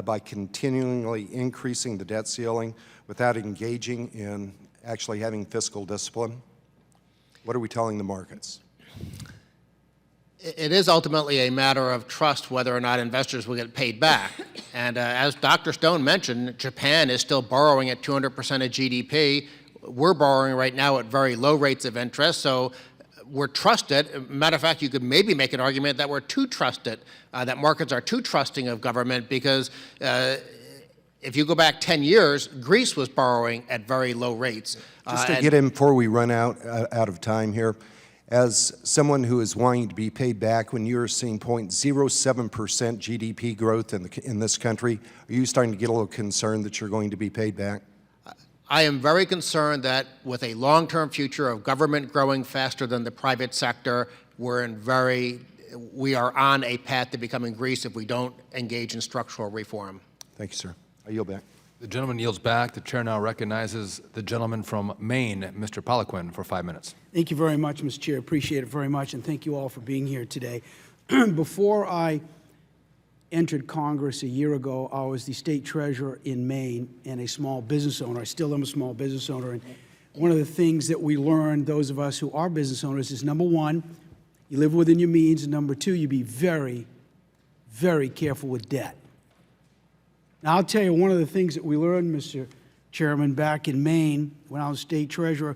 by continually increasing the debt ceiling without engaging in actually having fiscal discipline? What are we telling the markets? It is ultimately a matter of trust whether or not investors will get paid back. And as Dr. Stone mentioned, Japan is still borrowing at 200% of GDP. We're borrowing right now at very low rates of interest, so we're trusted. Matter of fact, you could maybe make an argument that we're too trusted, that markets are too trusting of government, because if you go back 10 years, Greece was borrowing at very low rates. Just to get in before we run out of time here, As someone who is wanting to be paid back when you're seeing 0.07% GDP growth in this country, are you starting to get a little concerned that you're going to be paid back? I am very concerned that with a long-term future of government growing faster than the private sector, we are on a path to becoming Greece if we don't engage in structural reform. Thank you, sir. I yield back. The gentleman yields back. The chair now recognizes the gentleman from Maine, Mr. Poliquin, for 5 minutes. Thank you very much, Mr. Chair. Appreciate it very much, and thank you all for being here today. Before I entered Congress a year ago, I was the state treasurer in Maine and a small business owner. I still am a small business owner, and one of the things that we learned, those of us who are business owners, is number one, you live within your means, and number two, you be very, very careful with debt. Now, I'll tell you, one of the things that we learned, Mr. Chairman, back in Maine, when I was state treasurer,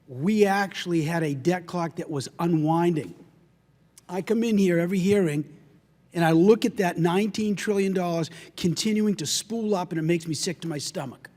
we actually had a debt clock that was unwinding. I come in here every hearing, and I look at that $19 trillion continuing to spool up, and it makes me sick to my stomach.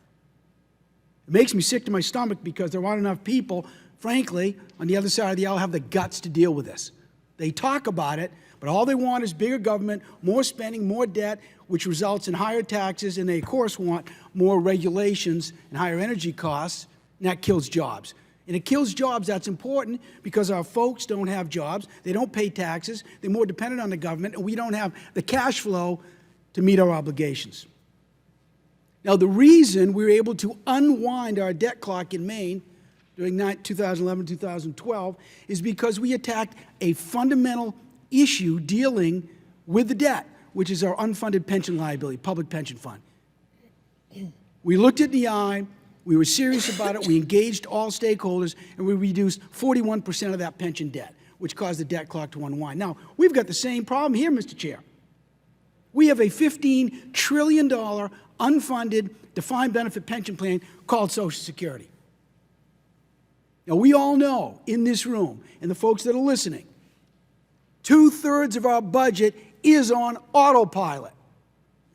It makes me sick to my stomach because there aren't enough people, frankly, on the other side of the aisle have the guts to deal with this. They talk about it, but all they want is bigger government, more spending, more debt, which results in higher taxes, and they, of course, want more regulations and higher energy costs, and that kills jobs. And it kills jobs. That's important because our folks don't have jobs, they don't pay taxes, they're more dependent on the government, and we don't have the cash flow to meet our obligations. Now, the reason we were able to unwind our debt clock in Maine during 2011, 2012 is because we attacked a fundamental issue dealing with the debt, which is our unfunded pension liability, public pension fund. We looked it in the eye, we were serious about it, we engaged all stakeholders, and we reduced 41% of that pension debt, which caused the debt clock to unwind. Now, we've got the same problem here, Mr. Chair. We have a $15 trillion unfunded defined benefit pension plan called Social Security. Now, we all know in this room, and the folks that are listening, 2/3 of our budget is on autopilot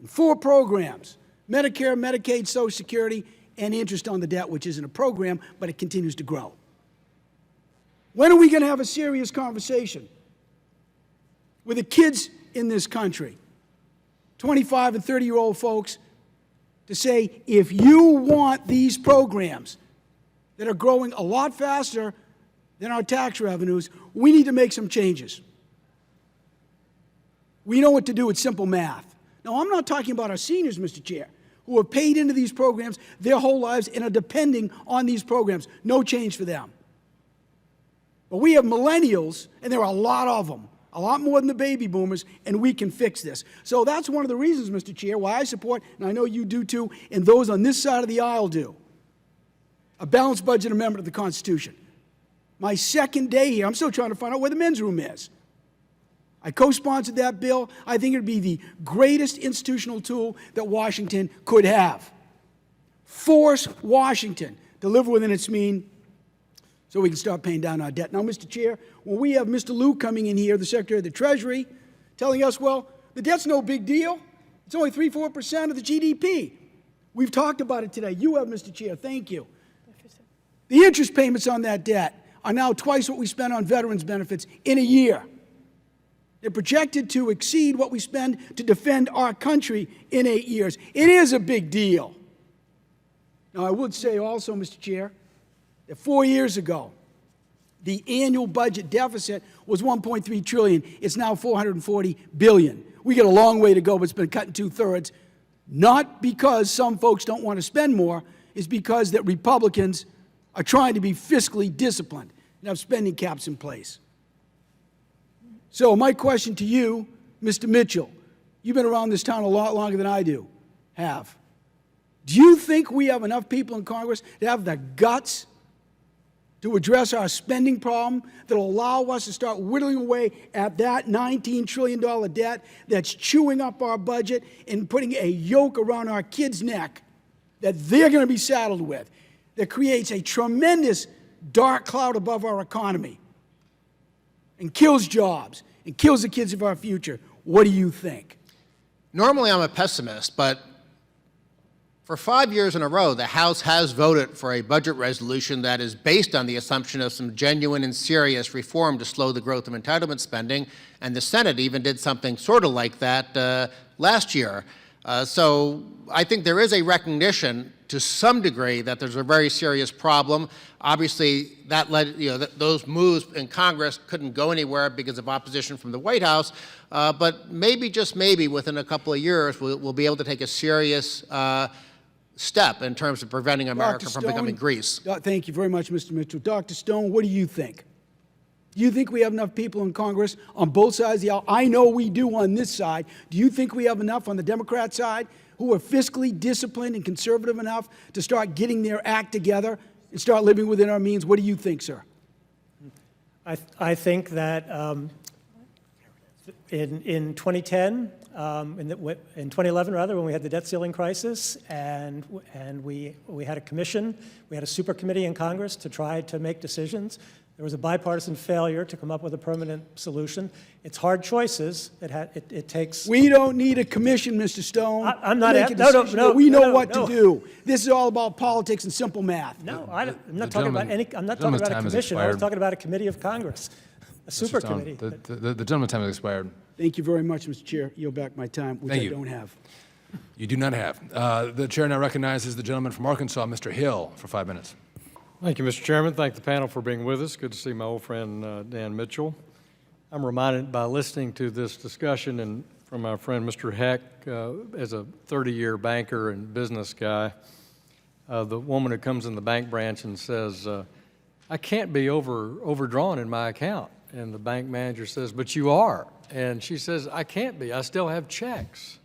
in 4 programs: Medicare, Medicaid, Social Security, and interest on the debt, which isn't a program, but it continues to grow. When are we going to have a serious conversation with the kids in this country, 25 and 30-year-old folks, to say, if you want these programs that are growing a lot faster than our tax revenues, we need to make some changes. We know what to do. It's simple math. Now, I'm not talking about our seniors, Mr. Chair, who have paid into these programs their whole lives and are depending on these programs. No change for them. But we have millennials, and there are a lot of them, a lot more than the baby boomers, and we can fix this. So that's one of the reasons, Mr. Chair, why I support, and I know you do too, and those on this side of the aisle do, a balanced budget amendment of the Constitution. My second day here, I'm still trying to find out where the men's room is. I co-sponsored that bill. I think it would be the greatest institutional tool that Washington could have. Force Washington to live within its means so we can start paying down our debt. Now, Mr. Chair, when we have Mr. Lieu coming in here, the Secretary of the Treasury, telling us, well, the debt's no big deal. It's only 3-4% of the GDP. We've talked about it today. You have, Mr. Chair. Thank you. The interest payments on that debt are now twice what we spend on veterans benefits in a year. They're projected to exceed what we spend to defend our country in 8 years. It is a big deal. Now, I would say also, Mr. Chair, that 4 years ago, the annual budget deficit was $1.3 trillion. It's now $440 billion. We got a long way to go, but it's been cut in 2/3. Not because some folks don't want to spend more, it's because that Republicans are trying to be fiscally disciplined and have spending caps in place. So my question to you, Mr. Mitchell, you've been around this town a lot longer than I do, Do you think we have enough people in Congress to have the guts to address our spending problem that will allow us to start whittling away at that $19 trillion debt that's chewing up our budget and putting a yoke around our kids' neck that they're going to be saddled with, that creates a tremendous dark cloud above our economy and kills jobs and kills the kids of our future? What do you think? Normally, I'm a pessimist, but For 5 years in a row, the House has voted for a budget resolution that is based on the assumption of some genuine and serious reform to slow the growth of entitlement spending, and the Senate even did something sort of like that last year. So I think there is a recognition to some degree that there's a very serious problem. Obviously, that led, those moves in Congress couldn't go anywhere because of opposition from the White House, but maybe, just maybe, within a couple of years, we'll be able to take a serious step in terms of preventing America from becoming Greece. Thank you very much, Mr. Mitchell. Dr. Stone, what do you think? Do you think we have enough people in Congress on both sides of the aisle? I know we do on this side. Do you think we have enough on the Democrat side who are fiscally disciplined and conservative enough to start getting their act together and start living within our means? What do you think, sir? I think that in 2010, in 2011 rather, when we had the debt ceiling crisis, and we had a commission, we had a super committee in Congress to try to make decisions. There was a bipartisan failure to come up with a permanent solution. It's hard choices. It takes. We don't need a commission, Mr. Stone. I'm not. No. We know what to do. This is all about politics and simple math. No, I'm not talking about any. I'm not talking about a commission. I was talking about a committee of Congress, a super committee. The gentleman's time has expired. Thank you very much, Mr. Chair. Yield back my time, which I don't have. You do not have. The chair now recognizes the gentleman from Arkansas, Mr. Hill, for 5 minutes. Thank you, Mr. Chairman. Thank the panel for being with us. Good to see my old friend Dan Mitchell. I'm reminded by listening to this discussion and from my friend Mr. Heck, as a 30-year banker and business guy, the woman who comes in the bank branch and says, I can't be overdrawn in my account. And the bank manager says, but you are. And she says, I can't be. I still have checks.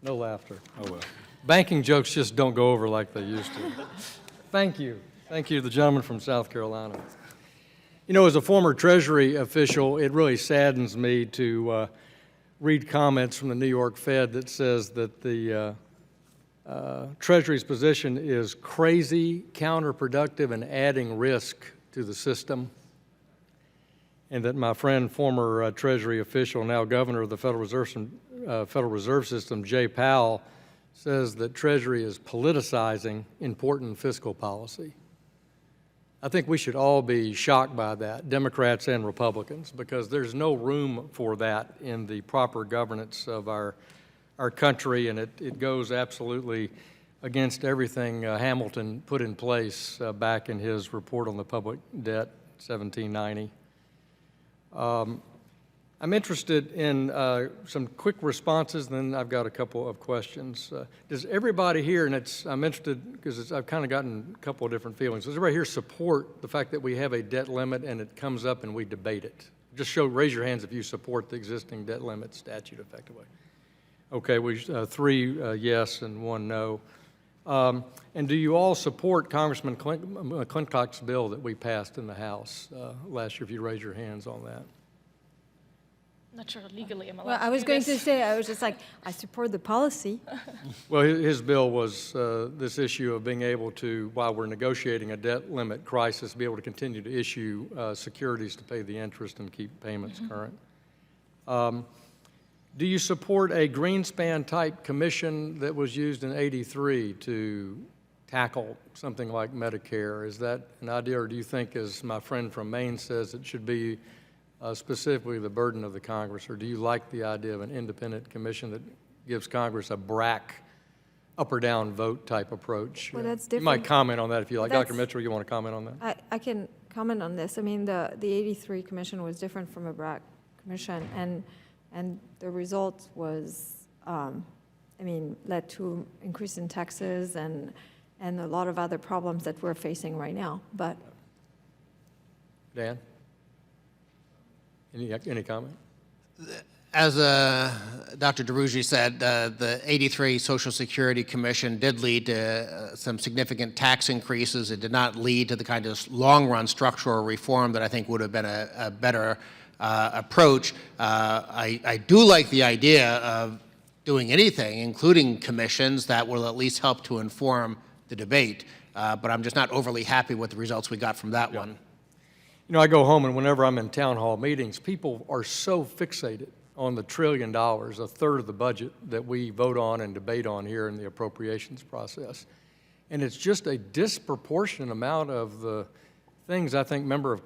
No laughter. Oh, well. Banking jokes just don't go over like they used to. Thank you. Thank you to the gentleman from South Carolina. You know, as a former Treasury official, it really saddens me to read comments from the New York Fed that says that the Treasury's position is crazy, counterproductive, and adding risk to the system. And that my friend, former Treasury official, now governor of the Federal Reserve System, Jay Powell, says that Treasury is politicizing important fiscal policy. I think we should all be shocked by that, Democrats and Republicans, because there's no room for that in the proper governance of our country, and it goes absolutely against everything Hamilton put in place back in his report on the public debt, 1790. I'm interested in some quick responses, and then I've got a couple of questions. Does everybody here, and I'm interested because I've kind of gotten a couple of different feelings, does everybody here support the fact that we have a debt limit and it comes up and we debate it? Just raise your hands if you support the existing debt limit statute effectively. Okay, 3 yes and 1 no. And do you all support Congressman McClintock's bill that we passed in the House last year, if you raise your hands on that? Not sure legally I'm allowed Well, I to was do going this. to say, I was just like, I support the policy. Well, his bill was this issue of being able to, while we're negotiating a debt limit crisis, be able to continue to issue securities to pay the interest and keep payments current. Do you support a Greenspan-type commission that was used in '83 to tackle something like Medicare? Is that an idea, or do you think, as my friend from Maine says, it should be specifically the burden of the Congress, or do you like the idea of an independent commission that gives Congress a BRAC, up or down vote type approach? Well, that's You might different. comment on that if you like. That's- Dr. Mitchell, you want to comment on that? I can comment on this. I mean, the 83 commission was different from a BRAC commission, and the result was, led to increase in taxes and a lot of other problems that we're facing right now. But Dan? Any comment? As Dr. DeRugi said, the '83 Social Security Commission did lead to some significant tax increases. It did not lead to the kind of long-run structural reform that I think would have been a better approach. I do like the idea of doing anything, including commissions, that will at least help to inform the debate. But I'm just not overly happy with the results we got from that one. You know, I go home, and whenever I'm in town hall meetings, people are so fixated on the $1 trillion, a third of the budget that we vote on and debate on here in the appropriations process. And it's just a disproportionate amount of the things I think members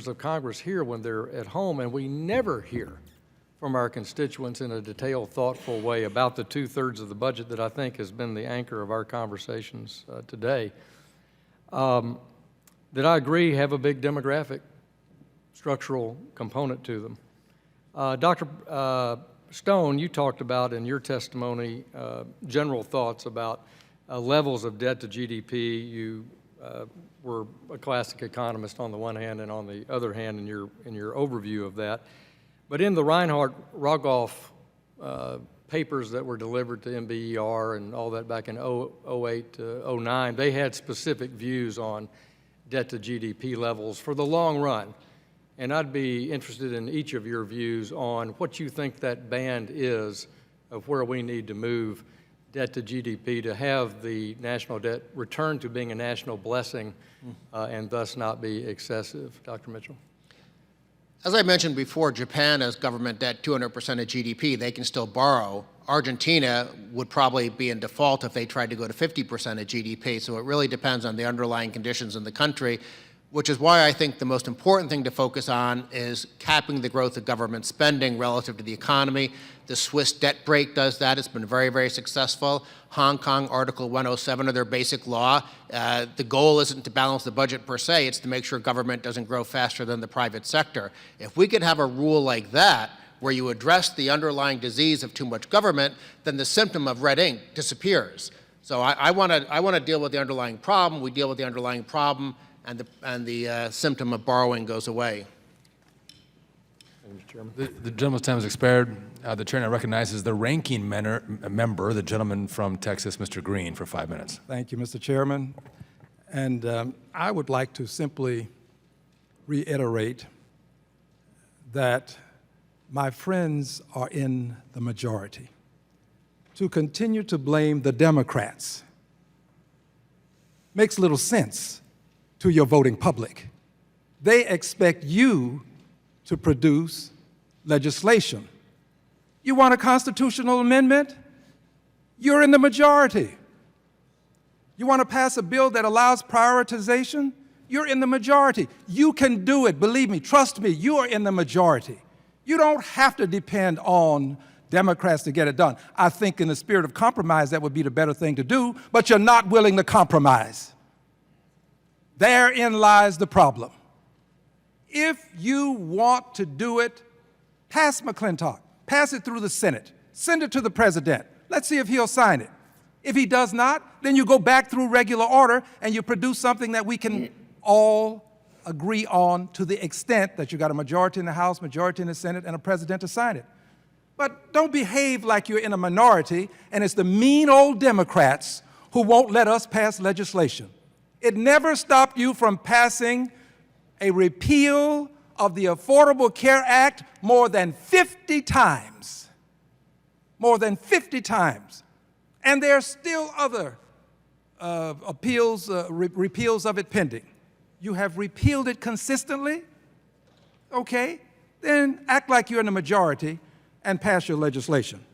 of Congress hear when they're at home, and we never hear from our constituents in a detailed, thoughtful way about the 2/3 of the budget that I think has been the anchor of our conversations today, that I agree have a big demographic structural component to them. Dr. Stone, you talked about in your testimony general thoughts about levels of debt to GDP. You were a classic economist on the one hand, and on the other hand in your overview of that. But in the Reinhardt-Rogoff papers that were delivered to MBER and all that back in 08 to 09, they had specific views on debt to GDP levels for the long run. And I'd be interested in each of your views on what you think that band is of where we need to move debt to GDP to have the national debt return to being a national blessing and thus not be excessive. Dr. Mitchell. As I mentioned before, Japan has government debt 200% of GDP. They can still borrow. Argentina would probably be in default if they tried to go to 50% of GDP. So it really depends on the underlying conditions in the country, which is why I think the most important thing to focus on is capping the growth of government spending relative to the economy. The Swiss debt brake does that. It's been very, very successful. Hong Kong, Article 107 of their basic law. The goal isn't to balance the budget per se, it's to make sure government doesn't grow faster than the private sector. If we could have a rule like that, where you address the underlying disease of too much government, then the symptom of red ink disappears. So I want to deal with the underlying problem. We deal with the underlying problem, and the symptom of borrowing goes away. Mr. Chairman. The gentleman's time has expired. The chair now recognizes the ranking member, the gentleman from Texas, Mr. Green, for 5 minutes. Thank you, Mr. Chairman. And I would like to simply reiterate that my friends are in the majority. To continue to blame the Democrats makes little sense to your voting public. They expect you to produce legislation. You want a constitutional amendment? You're in the majority. You want to pass a bill that allows prioritization? You're in the majority. You can do it, believe me, trust me, you are in the majority. You don't have to depend on Democrats to get it done. I think in the spirit of compromise, that would be the better thing to do, but you're not willing to compromise. Therein lies the problem. If you want to do it, pass McClintock, pass it through the Senate, send it to the president. Let's see if he'll sign it. If he does not, then you go back through regular order and you produce something that we can all agree on to the extent that you got a majority in the House, majority in the Senate, and a president to sign it. But don't behave like you're in a minority and it's the mean old Democrats who won't let us pass legislation. It never stopped you from passing a repeal of the Affordable Care Act more than 50 times. More than 50 times. And there are still other repeals of it pending. You have repealed it consistently? Okay, then act like you're in the majority and pass your legislation.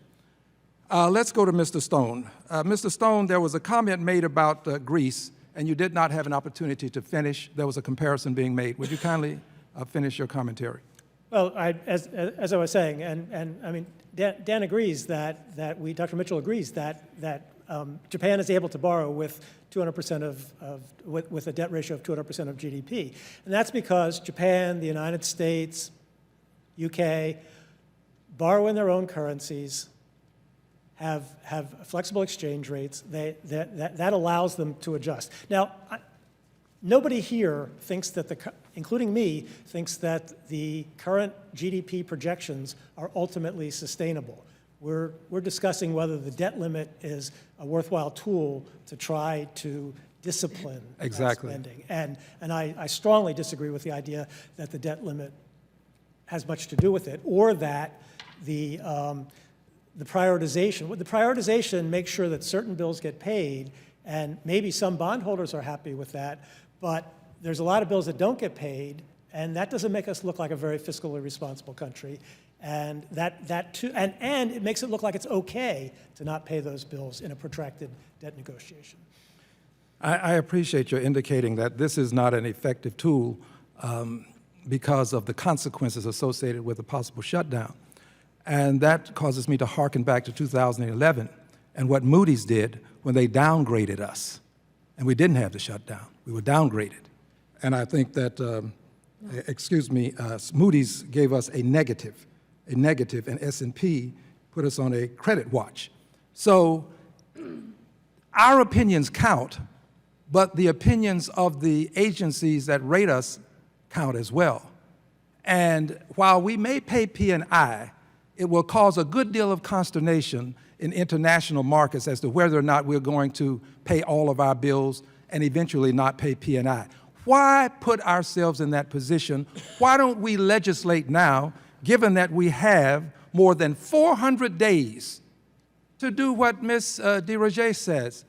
Let's go to Mr. Stone. Mr. Stone, there was a comment made about Greece, and you did not have an opportunity to finish. There was a comparison being made. Would you kindly finish your commentary? Well, as I was saying, and I mean, Dan agrees Dr. Mitchell agrees that Japan is able to borrow with 200% with a debt ratio of 200% of GDP. And that's because Japan, the United States, UK, borrow in their own currencies, have flexible exchange rates. That allows them to adjust. Now, nobody here thinks that including me, thinks that the current GDP projections are ultimately sustainable. We're discussing whether the debt limit is a worthwhile tool to try to discipline spending. And I strongly disagree with the idea that the debt limit has much to do with it, or that the prioritization makes sure that certain bills get paid, and maybe some bondholders are happy with that, but there's a lot of bills that don't get paid, And that doesn't make us look like a very fiscally responsible country. And that too, and it makes it look like it's okay to not pay those bills in a protracted debt negotiation. I appreciate your indicating that this is not an effective tool because of the consequences associated with a possible shutdown. And that causes me to hearken back to 2011 and what Moody's did when they downgraded us. And we didn't have the shutdown. We were downgraded. And I think that, Moody's gave us a negative, and S&P put us on a credit watch. So our opinions count, but the opinions of the agencies that rate us count as well. And while we may pay P&I, it will cause a good deal of consternation in international markets as to whether or not we're going to pay all of our bills and eventually not pay P&I. Why put ourselves in that position? Why don't we legislate now, given that we have more than 400 days to do what Ms. DeRoger says?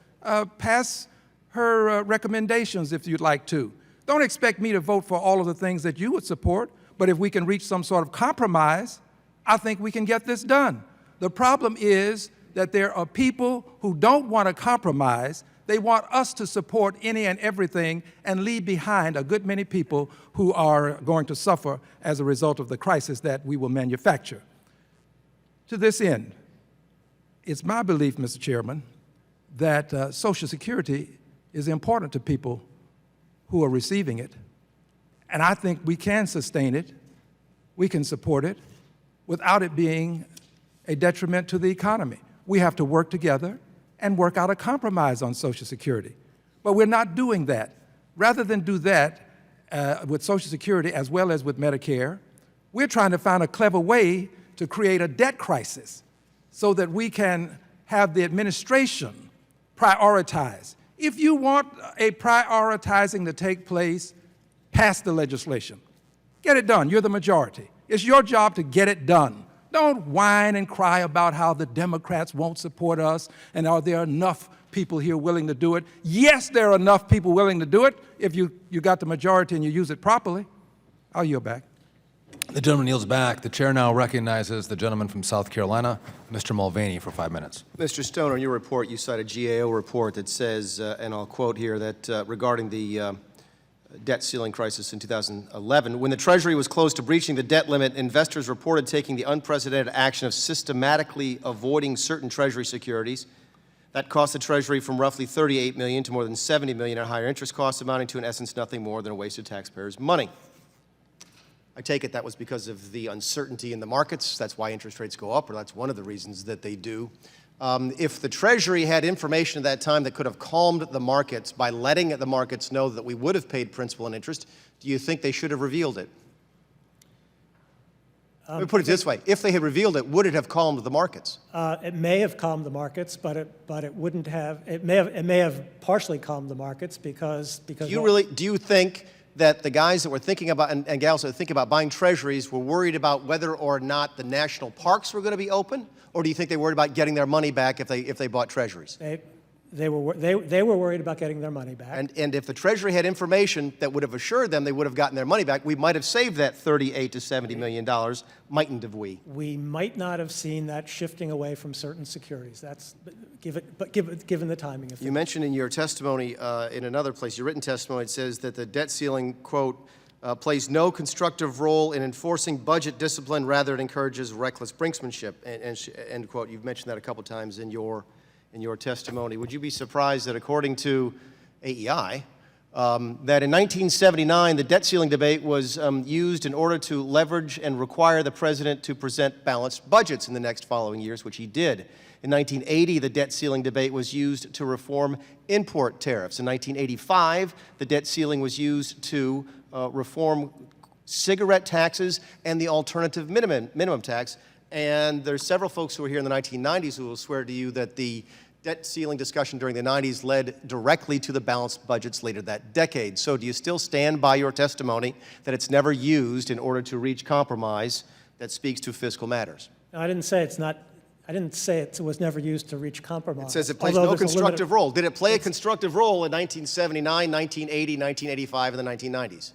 Pass her recommendations if you'd like to. Don't expect me to vote for all of the things that you would support, but if we can reach some sort of compromise, I think we can get this done. The problem is that there are people who don't want to compromise. They want us to support any and everything and leave behind a good many people who are going to suffer as a result of the crisis that we will manufacture. To this end, it's my belief, Mr. Chairman, that Social Security is important to people who are receiving it. And I think we can sustain it, we can support it, without it being a detriment to the economy. We have to work together and work out a compromise on Social Security. But we're not doing that. Rather than do that with Social Security as well as with Medicare, we're trying to find a clever way to create a debt crisis so that we can have the administration prioritize. If you want a prioritizing to take place, pass the legislation. Get it done. You're the majority. It's your job to get it done. Don't whine and cry about how the Democrats won't support us and are there enough people here willing to do it. Yes, there are enough people willing to do it if you got the majority and you use it properly. I'll yield back. The gentleman yields back. The chair now recognizes the gentleman from South Carolina, Mr. Mulvaney, for 5 minutes. Mr. Stone, on your report, you cite a GAO report that says, and I'll quote here, that regarding the debt ceiling crisis in 2011, when the Treasury was close to breaching the debt limit, investors reported taking the unprecedented action of systematically avoiding certain Treasury securities. That cost the Treasury from roughly $38 million to more than $70 million in higher interest costs, amounting to, in essence, nothing more than a waste of taxpayers' money. I take it that was because of the uncertainty in the markets. That's why interest rates go up, or that's one of the reasons that they do. If the Treasury had information at that time that could have calmed the markets by letting the markets know that we would have paid principal and interest, do you think they should have revealed it? Let me put it this way. If they had revealed it, would it have calmed the markets? It may have calmed the markets, but it wouldn't have. It may have partially calmed the markets because. Do you think that the guys that were thinking about and gals that were thinking about buying Treasuries were worried about whether or not the national parks were going to be open, or do you think they were worried about getting their money back if they bought Treasuries? They were worried about getting their money back. And if the Treasury had information that would have assured them they would have gotten their money back, we might have saved that $38 to $70 million, mightn't have we? We might not have seen that shifting away from certain securities. Given the timing of things. You mentioned in your testimony, in another place, your written testimony, it says that the debt ceiling, quote, plays no constructive role in enforcing budget discipline, rather it encourages reckless brinksmanship, end quote. You've mentioned that a couple times in your testimony. Would you be surprised that according to AEI, that in 1979 the debt ceiling debate was used in order to leverage and require the president to present balanced budgets in the next following years, which he did. In 1980, the debt ceiling debate was used to reform import tariffs. In 1985, the debt ceiling was used to reform cigarette taxes and the alternative minimum tax. And there's several folks who were here in the 1990s who will swear to you that the debt ceiling discussion during the 90s led directly to the balanced budgets later that decade. So do you still stand by your testimony that it's never used in order to reach compromise that speaks to fiscal matters? No, I didn't say it's not. I didn't say it was never used to reach compromise. It says it plays no constructive role. Did it play a constructive role in 1979, 1980, 1985, and the 1990s?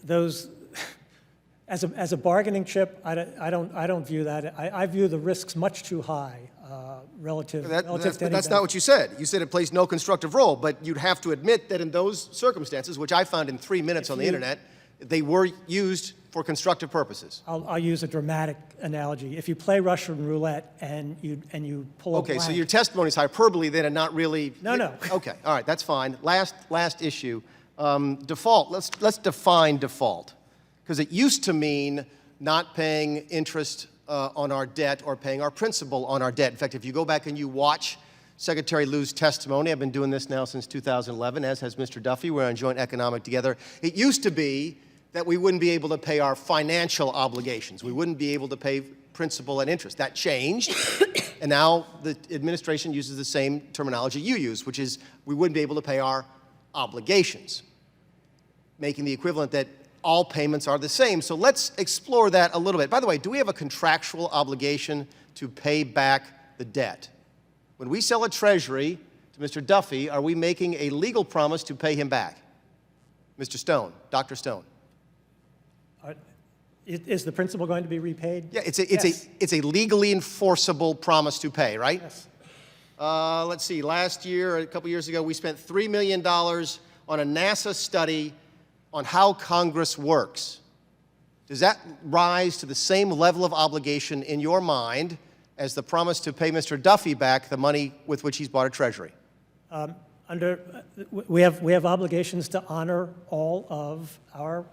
those, as a bargaining chip, I don't view that. I view the risks much too high relative to any That's not benefit. what you said. You said it plays no constructive role, but you'd have to admit that in those circumstances, which I found in 3 minutes on the internet, they were used for constructive purposes. I'll use a dramatic analogy. If you play Russian roulette and you pull a Okay, so blank- your testimony is hyperbole then and not really. No. Okay, all right, that's fine. Last issue, default. Let's define default, because it used to mean not paying interest on our debt or paying our principal on our debt. In fact, if you go back and you watch Secretary Liu's testimony, I've been doing this now since 2011, as has Mr. Duffy. We're on joint economic together. It used to be that we wouldn't be able to pay our financial obligations. We wouldn't be able to pay principal and interest. That changed, and now the administration uses the same terminology you use, which is we wouldn't be able to pay our obligations, making the equivalent that all payments are the same. So let's explore that a little bit. By the way, do we have a contractual obligation to pay back the debt? When we sell a treasury to Mr. Duffy, are we making a legal promise to pay him back? Mr. Stone, Dr. Stone. Is the principal going to be repaid? Yeah, it's a legally enforceable promise to pay, right? Yes. Let's see, last year, a couple years ago, we spent $3 million on a NASA study on how Congress works. Does that rise to the same level of obligation in your mind as the promise to pay Mr. Duffy back the money with which he's bought a treasury? We have obligations to honor all of our.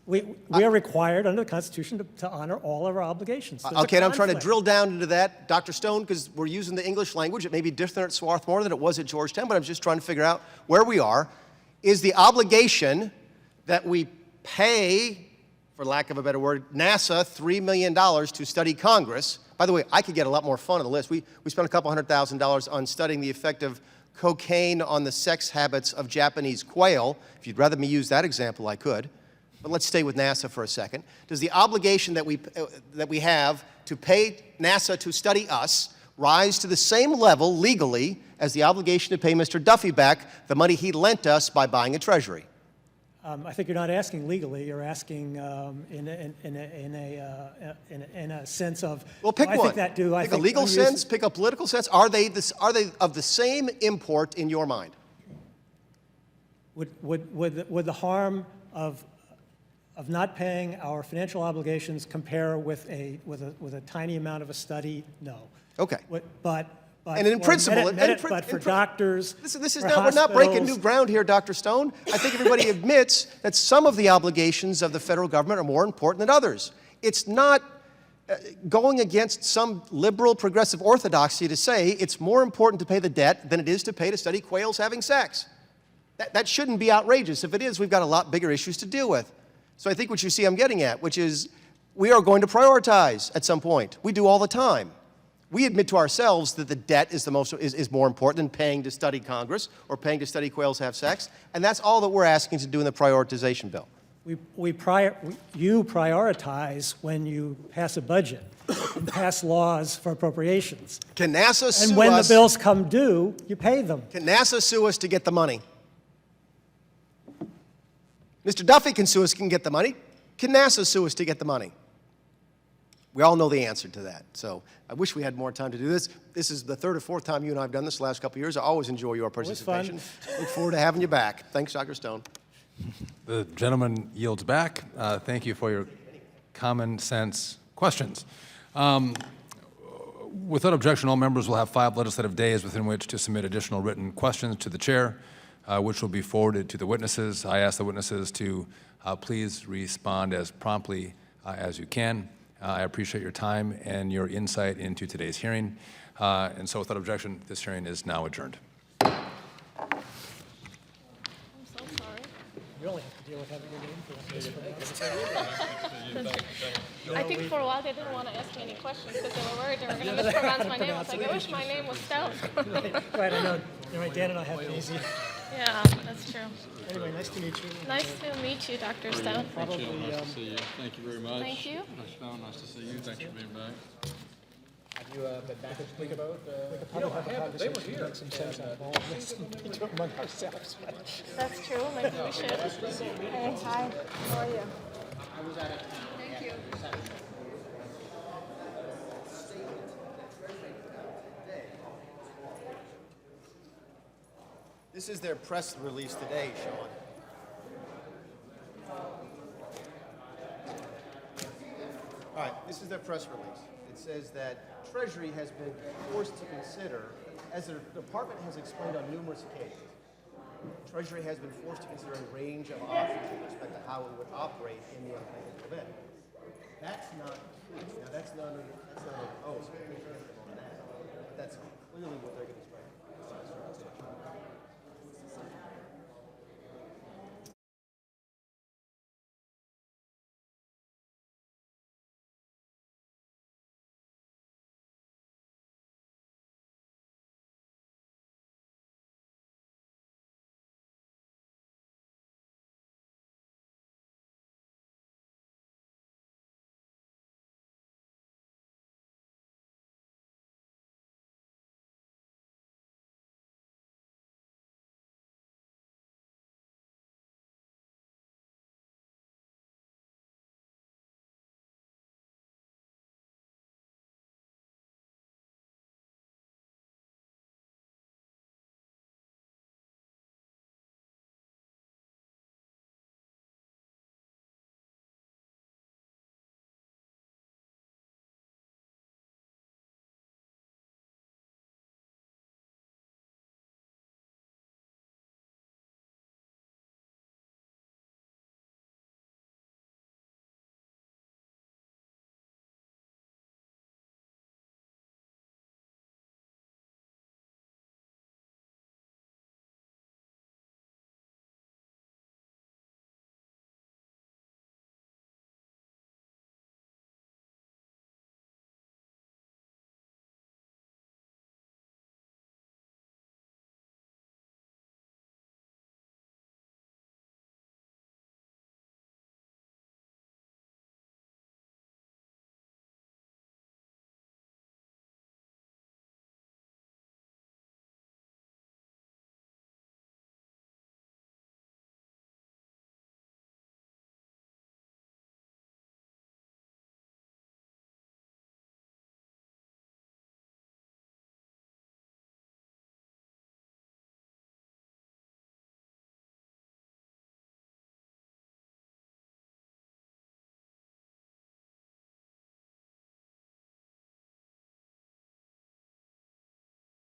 We are required under the Constitution to honor all of our obligations. There's a Okay, and I'm trying to conflict. drill down into that, Dr. Stone, because we're using the English language. It may be different at Swarthmore than it was at Georgetown, but I'm just trying to figure out where we are. Is the obligation that we pay, for lack of a better word, NASA $3 million to study Congress? By the way, I could get a lot more fun on the list. We spent a couple $100,000 on studying the effect of cocaine on the sex habits of Japanese quail. If you'd rather me use that example, I could. But let's stay with NASA for a second. Does the obligation that we have to pay NASA to study us rise to the same level legally as the obligation to pay Mr. Duffy back the money he lent us by buying a treasury? I think you're not asking legally. You're asking in a sense of. Well, pick I one. think that do. I Pick think a legal unused- sense. Pick a political sense. Are they of the same import in your mind? Would the harm of not paying our financial obligations compare with a tiny amount of a study? No. Okay. But And in principle, but for doctors, this is for not, we're not breaking hospitals- new ground here, Dr. Stone. I think everybody admits that some of the obligations of the federal government are more important than others. It's not going against some liberal progressive orthodoxy to say it's more important to pay the debt than it is to pay to study quails having sex. That shouldn't be outrageous. If it is, we've got a lot bigger issues to deal with. So I think what you see I'm getting at, which is we are going to prioritize at some point. We do all the time. We admit to ourselves that the debt is more important than paying to study Congress or paying to study quails have sex, and that's all that we're asking to do in the prioritization bill. You prioritize when you pass a budget and pass laws for appropriations. Can NASA sue us? And when the bills come due, you pay them. Can NASA sue us to get the money? Mr. Duffy can sue us, can get the money. Can NASA sue us to get the money? We all know the answer to that. So I wish we had more time to do this. This is the third or fourth time you and I have done this the last couple of years. I always enjoy your participation. Look forward to having you back. Thanks, Dr. Stone. The gentleman yields back. Thank you for your common sense questions. Without objection, all members will have 5 legislative days within which to submit additional written questions to the chair, which will be forwarded to the witnesses. I ask the witnesses to please respond as promptly as you can. I appreciate your time and your insight into today's hearing. And so without objection, this hearing is now adjourned. I'm so sorry. You only have to deal with having your name for I think for a while they didn't want to ask me any questions because they were worried they were going to mispronounce my name. I was like, I wish my name was Stout. Right, I know. You're right, Dan and I have it easy. Yeah, that's true. Anyway, nice to meet you. Nice to meet you, Dr. Stout. Probably, Nice to see you. Thank you very much. Thank you. Nice to see you. Thanks for being back. you been back to speak about? You know, I haven't, they were here. Make some sense out of all of this and be doing among ourselves. That's true, maybe we should. Hey, hi, how are you? Thank you. This is their press release today, Sean. All right, this is their press release. It says that Treasury has been forced to consider, as the department has explained on numerous occasions, Treasury has been forced to consider a range of options with respect to how it would operate in the unpredictable event. That's not true. Now, that's not an oath, so we can't on that. But that's clearly what they're going to